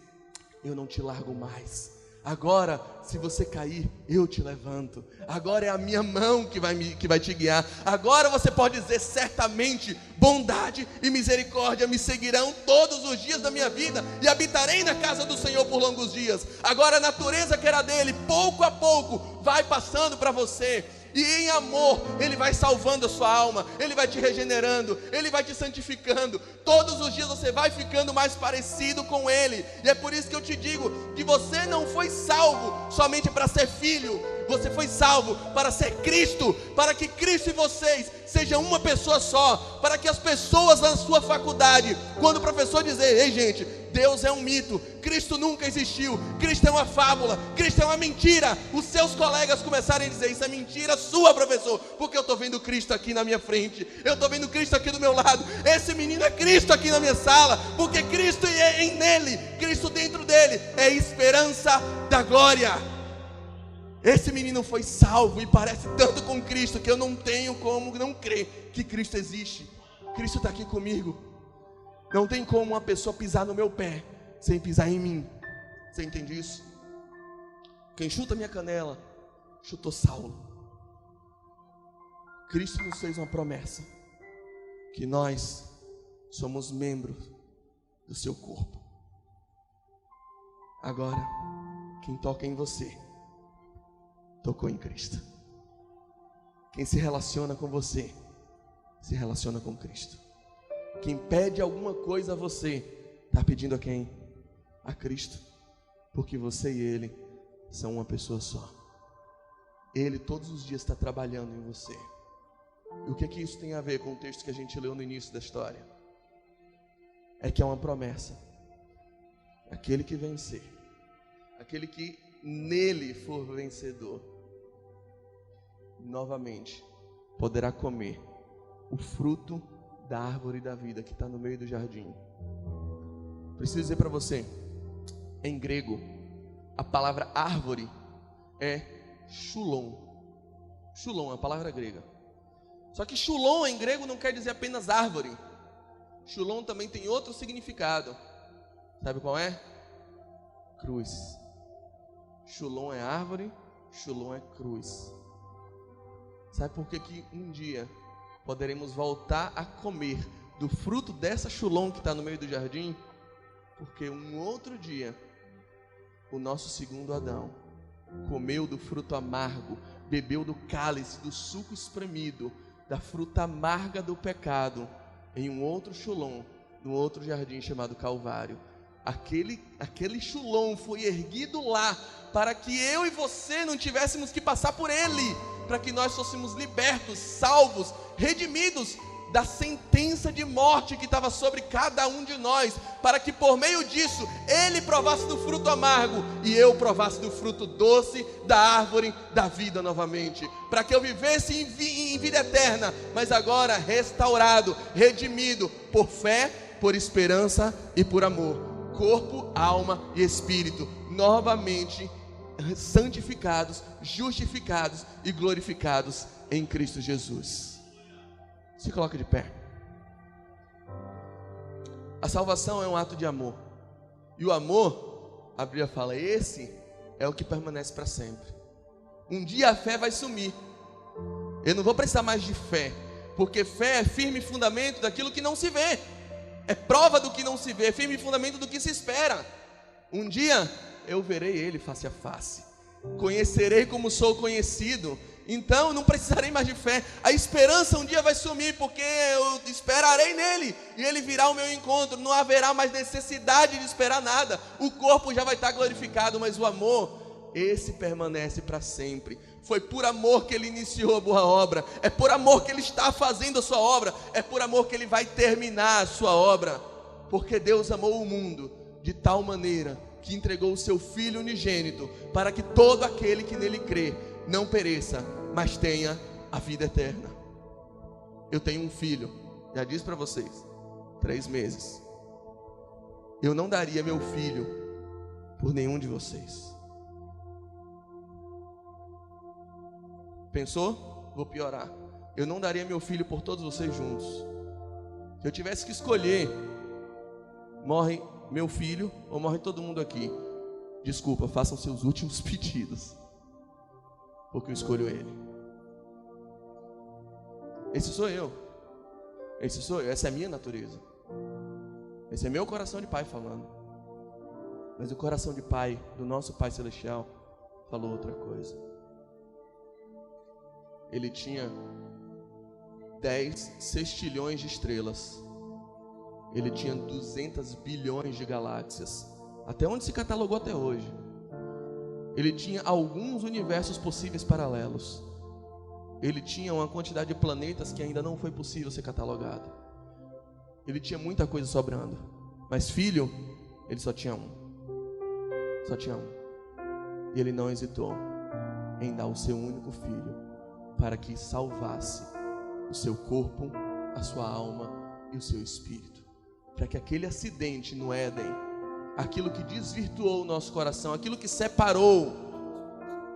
eu não te largo mais. Agora, se você cair, eu te levanto. Agora é a minha mão que vai te guiar. Agora você pode dizer: certamente bondade e misericórdia me seguirão todos os dias da minha vida, e habitarei na casa do Senhor por longos dias. Agora a natureza que era dele, pouco a pouco, vai passando para você. E em amor, Ele vai salvando a sua alma, Ele vai te regenerando, Ele vai te santificando. Todos os dias você vai ficando mais parecido com Ele. E é por isso que eu te digo que você não foi salvo somente para ser filho. Você foi salvo para ser Cristo, para que Cristo e vocês sejam uma pessoa só, para que as pessoas na sua faculdade, quando o professor dizer: ei gente, Deus é um mito, Cristo nunca existiu, Cristo é uma fábula, Cristo é uma mentira, os seus colegas começarem a dizer: isso é mentira sua, professor, porque eu estou vendo Cristo aqui na minha frente, eu estou vendo Cristo aqui do meu lado, esse menino é Cristo aqui na minha sala, porque Cristo é nele, Cristo dentro dele, é esperança da glória. Esse menino foi salvo e parece tanto com Cristo que eu não tenho como não crer que Cristo existe. Cristo está aqui comigo. Não tem como uma pessoa pisar no meu pé sem pisar em mim. Você entende isso? Quem chuta minha canela, chutou Saulo. Cristo nos fez uma promessa, que nós somos membros do seu corpo. Agora, quem toca em você, tocou em Cristo. Quem se relaciona com você, se relaciona com Cristo. Quem pede alguma coisa a você, está pedindo a quem? A Cristo. Porque você e Ele são uma pessoa só. Ele todos os dias está trabalhando em você. E o que isso tem a ver com o texto que a gente leu no início da história? É que é uma promessa. Aquele que vencer, aquele que nele for vencedor, novamente poderá comer o fruto da árvore da vida que está no meio do jardim. Preciso dizer para você, em grego, a palavra árvore é shulon. Shulon é a palavra grega. Só que shulon em grego não quer dizer apenas árvore. Shulon também tem outro significado. Sabe qual é? Cruz. Shulon é árvore, shulon é cruz. Sabe por que um dia poderemos voltar a comer do fruto dessa shulon que está no meio do jardim? Porque um outro dia, o nosso segundo Adão comeu do fruto amargo, bebeu do cálice, do suco espremido, da fruta amarga do pecado, em um outro shulon, num outro jardim chamado Calvário. Aquele shulon foi erguido lá, para que eu e você não tivéssemos que passar por ele, para que nós fôssemos libertos, salvos, redimidos da sentença de morte que estava sobre cada um de nós, para que por meio disso ele provasse do fruto amargo e eu provasse do fruto doce da árvore da vida novamente, para que eu vivesse em vida eterna, mas agora restaurado, redimido por fé, por esperança e por amor, corpo, alma e espírito, novamente santificados, justificados e glorificados em Cristo Jesus. Se coloca de pé. A salvação é um ato de amor. E o amor, a Bíblia fala, esse é o que permanece para sempre. Um dia a fé vai sumir. Eu não vou precisar mais de fé, porque fé é firme fundamento daquilo que não se vê. É prova do que não se vê, é firme fundamento do que se espera. Um dia eu verei Ele face a face. Conhecerei como sou conhecido. Então não precisarei mais de fé. A esperança um dia vai sumir, porque eu esperarei nele e ele virá ao meu encontro. Não haverá mais necessidade de esperar nada. O corpo já vai estar glorificado, mas o amor, esse permanece para sempre. Foi por amor que ele iniciou a boa obra. É por amor que ele está fazendo a sua obra. É por amor que ele vai terminar a sua obra. Porque Deus amou o mundo de tal maneira que entregou o seu Filho unigênito, para que todo aquele que nele crê não pereça, mas tenha a vida eterna. Eu tenho um filho, já disse para vocês, 3 meses. Eu não daria meu filho por nenhum de vocês. Pensou? Vou piorar. Eu não daria meu filho por todos vocês juntos. Se eu tivesse que escolher, morre meu filho ou morre todo mundo aqui, desculpa, façam seus últimos pedidos, porque eu escolho ele. Esse sou eu. Essa é a minha natureza. Esse é meu coração de pai falando. Mas o coração de pai, do nosso Pai Celestial, falou outra coisa. Ele tinha 10 sextilhões de estrelas. Ele tinha 200 bilhões de galáxias, até onde se catalogou até hoje. Ele tinha alguns universos possíveis paralelos. Ele tinha uma quantidade de planetas que ainda não foi possível ser catalogado. Ele tinha muita coisa sobrando. Mas filho, ele só tinha um. Só tinha um. E ele não hesitou em dar o seu único filho, para que salvasse o seu corpo, a sua alma e o seu espírito. Para que aquele acidente no Éden, aquilo que desvirtuou o nosso coração, aquilo que separou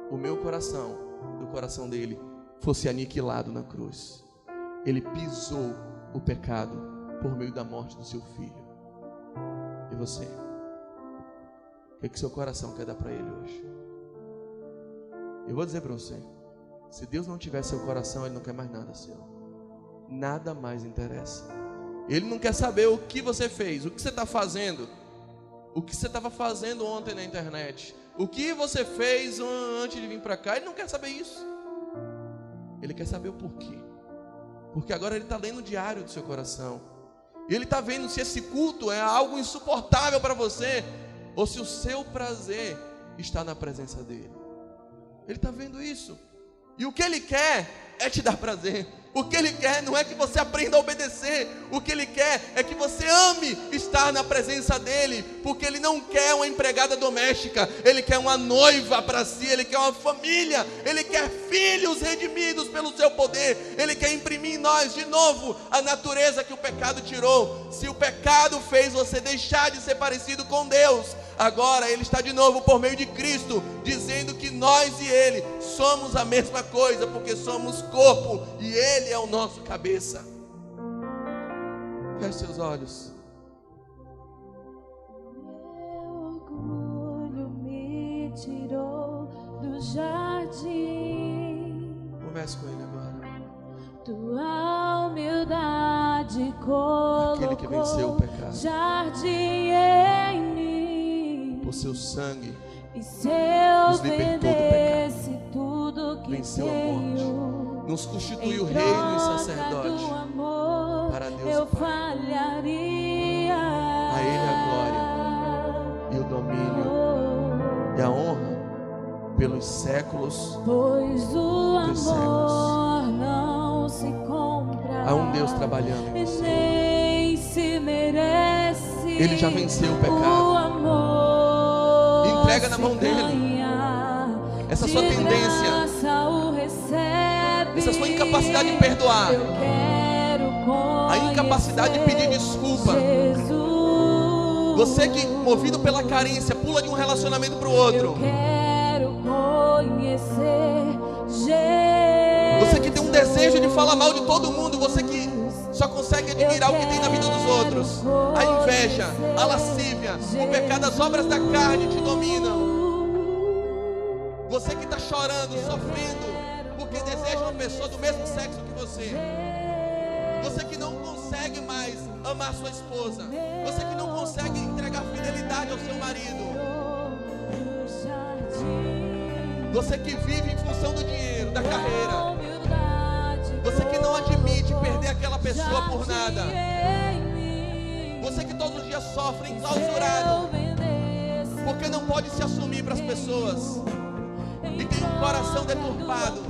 o meu coração do coração dele, fosse aniquilado na cruz. Ele pisou o pecado por meio da morte do seu filho. E você? O que seu coração quer dar para ele hoje? Eu vou dizer para você, se Deus não tiver seu coração, ele não quer mais nada seu. Nada mais interessa. Ele não quer saber o que você fez, o que você está fazendo, o que você estava fazendo ontem na internet, o que você fez antes de vir para cá. Ele não quer saber isso. Ele quer saber o porquê. Porque agora ele está lendo o diário do seu coração. E ele está vendo se esse culto é algo insuportável para você, ou se o seu prazer está na presença dele. Ele está vendo isso. E o que ele quer é te dar prazer. O que ele quer não é que você aprenda a obedecer. O que ele quer é que você ame estar na presença dele. Porque ele não quer uma empregada doméstica. Ele quer uma noiva para si. Ele quer uma família. Ele quer filhos redimidos pelo seu poder. Ele quer imprimir em nós de novo a natureza que o pecado tirou. Se o pecado fez você deixar de ser parecido com Deus, agora ele está de novo por meio de Cristo, dizendo que nós e ele somos a mesma coisa, porque somos corpo e ele é o nosso cabeça. Feche seus olhos. Meu orgulho me tirou do jardim. Converse com ele agora. Tua humildade colocou Aquele que venceu o pecado. Jardim em mim. Por seu sangue E se eu nos libertou do vendesse tudo que venceu a morte, tenho, nos constituiu em reino e troca sacerdote do amor, para Deus eu o Pai. falharia. A ele a glória e o domínio e a honra pelos séculos Pois o dos amor não se compra. Há um Deus trabalhando em e você. nem se merece. Ele já venceu o pecado. O amor Entrega na mão dele. ganha, Essa sua de tendência, graça o recebe. essa sua incapacidade de perdoar, Eu quero a incapacidade de pedir desculpa. Jesus. Você que, movido pela carência, pula de um relacionamento para o outro. Eu quero conhecer Jesus. Você que tem um desejo de falar mal de todo mundo. Você que só consegue admirar o que tem na vida dos outros. A inveja, a lascívia, o pecado, as obras da carne te dominam. Você que está chorando, sofrendo, porque deseja uma pessoa do mesmo sexo que você. Você que não consegue mais amar sua esposa. Você que não consegue entregar fidelidade ao seu marido. Você que vive em função do dinheiro, da carreira. Você que não admite perder aquela pessoa por nada. Você que todos os dias sofre enclausurado, porque não pode se assumir para as pessoas e tem um coração deturpado.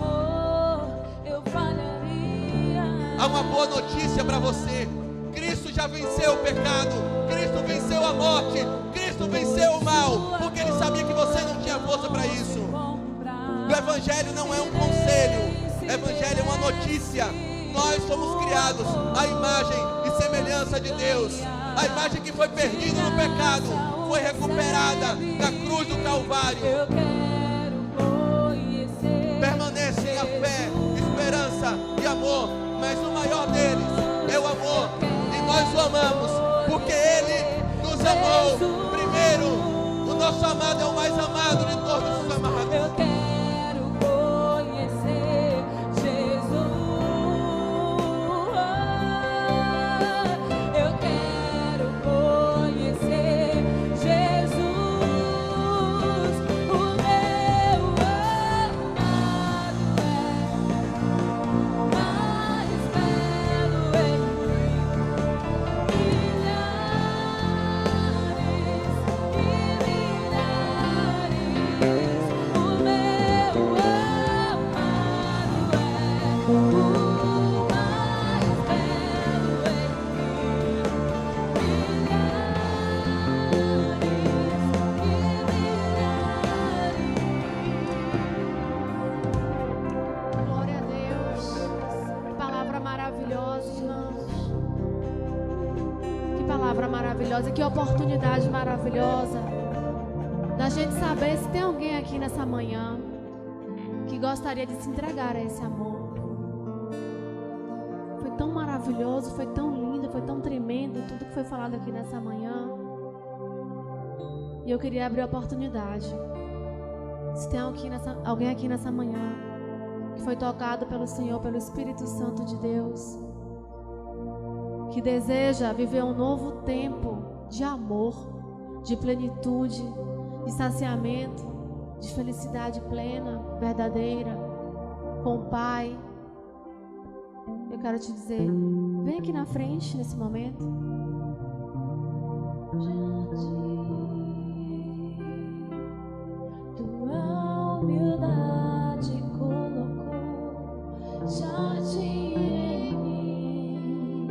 Há uma boa notícia para você. Cristo já venceu o pecado. Cristo venceu a morte. Cristo venceu o mal, porque Ele sabia que você não tinha força para isso. O Evangelho não é um conselho. O Evangelho é uma notícia. Nós somos criados à imagem e semelhança de Deus. A imagem que foi perdida no pecado foi recuperada na cruz do Calvário. Permanecem a fé, esperança e amor, mas o maior deles é o amor. E nós o amamos porque Ele nos amou primeiro. O nosso amado é o mais amado de todos os amados. Eu quero conhecer Jesus. Eu quero conhecer Jesus. O meu amado é mais belo em Glória a Deus. Que palavra maravilhosa, irmãos. Que palavra maravilhosa, que oportunidade maravilhosa da gente saber se tem alguém aqui nessa manhã que gostaria de se entregar a esse amor. Foi tão maravilhoso, foi tão lindo, foi tão tremendo tudo que foi falado aqui nessa manhã. E eu queria abrir a oportunidade. Se tem alguém aqui nessa manhã que foi tocado pelo Senhor, pelo Espírito Santo de Deus, que deseja viver um novo tempo de amor, de plenitude, de saciamento, de felicidade plena, verdadeira, com o Pai, eu quero te dizer, vem aqui na frente nesse momento. Tua humildade colocou jardim em mim.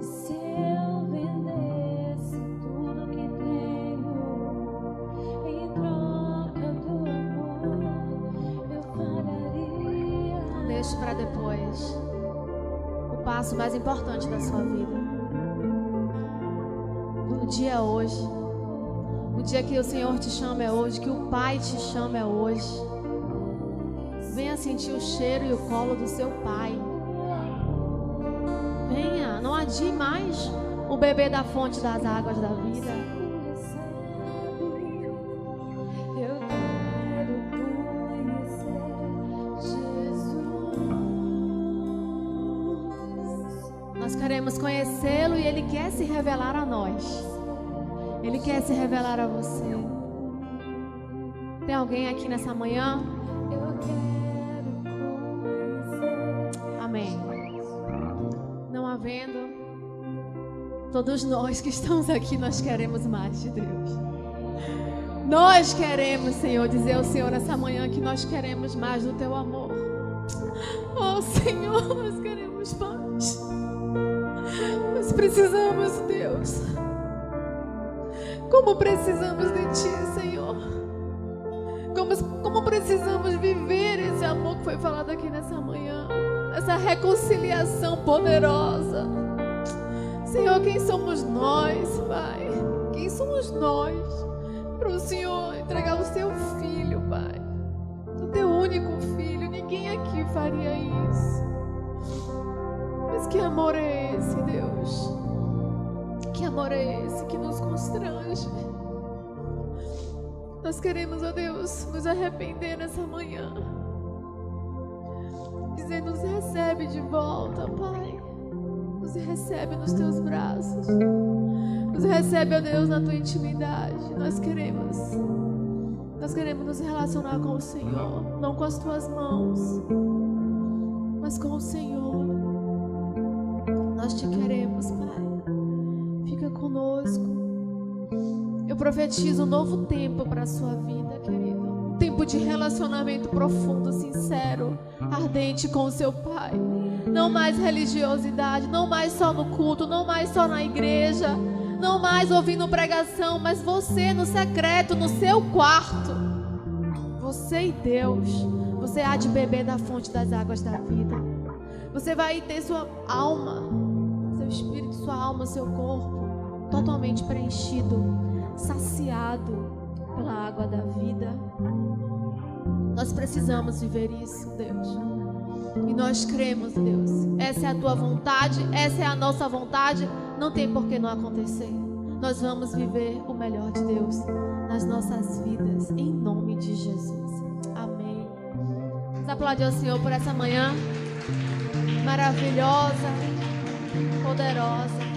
Se eu vendesse tudo que tenho em troca do amor, eu pagaria. Não deixe para depois o passo mais importante da sua vida. O dia é hoje. O dia que o Senhor te chama é hoje, que o Pai te chama é hoje. Venha sentir o cheiro e o colo do seu Pai. Venha, não adie mais o bebê da fonte das águas da vida. Eu quero conhecer Jesus. Nós queremos conhecê-lo e Ele quer se revelar a nós. Ele quer se revelar a você. Tem alguém aqui nessa manhã? Eu quero conhecer. Amém. Não havendo, todos nós que estamos aqui, nós queremos mais de Deus. Nós queremos, Senhor, dizer ao Senhor essa manhã que nós queremos mais do Teu amor. Oh, Senhor, nós queremos mais. Nós precisamos, Deus. Como precisamos de Ti, Senhor. Como precisamos viver esse amor que foi falado aqui nessa manhã. Essa reconciliação poderosa. Senhor, quem somos nós, Pai? Quem somos nós para o Senhor entregar o Seu Filho, Pai? O Teu único Filho. Ninguém aqui faria isso. Mas que amor é esse, Deus? Que amor é esse que nos constrange? Nós queremos, ó Deus, nos arrepender nessa manhã. Dizer, nos recebe de volta, Pai. Nos recebe nos Teus braços. Nos recebe, ó Deus, na Tua intimidade. Nós queremos Nós queremos nos relacionar com o Senhor, não com as tuas mãos, mas com o Senhor. Nós te queremos, Pai. Fica conosco. Eu profetizo um novo tempo para a sua vida, querido. Um tempo de relacionamento profundo, sincero, ardente com o seu Pai. Não mais religiosidade, não mais só no culto, não mais só na igreja, não mais ouvindo pregação, mas você no secreto, no seu quarto. Você e Deus. Você há de beber da fonte das águas da vida. Você vai ter sua alma, seu espírito, sua alma, seu corpo totalmente preenchido, saciado pela água da vida. Nós precisamos viver isso, Deus. E nós cremos, Deus. Essa é a tua vontade, essa é a nossa vontade. Não tem por que não acontecer. Nós vamos viver o melhor de Deus nas nossas vidas, em nome de Jesus. Amém. Vamos aplaudir ao Senhor por essa manhã maravilhosa, poderosa.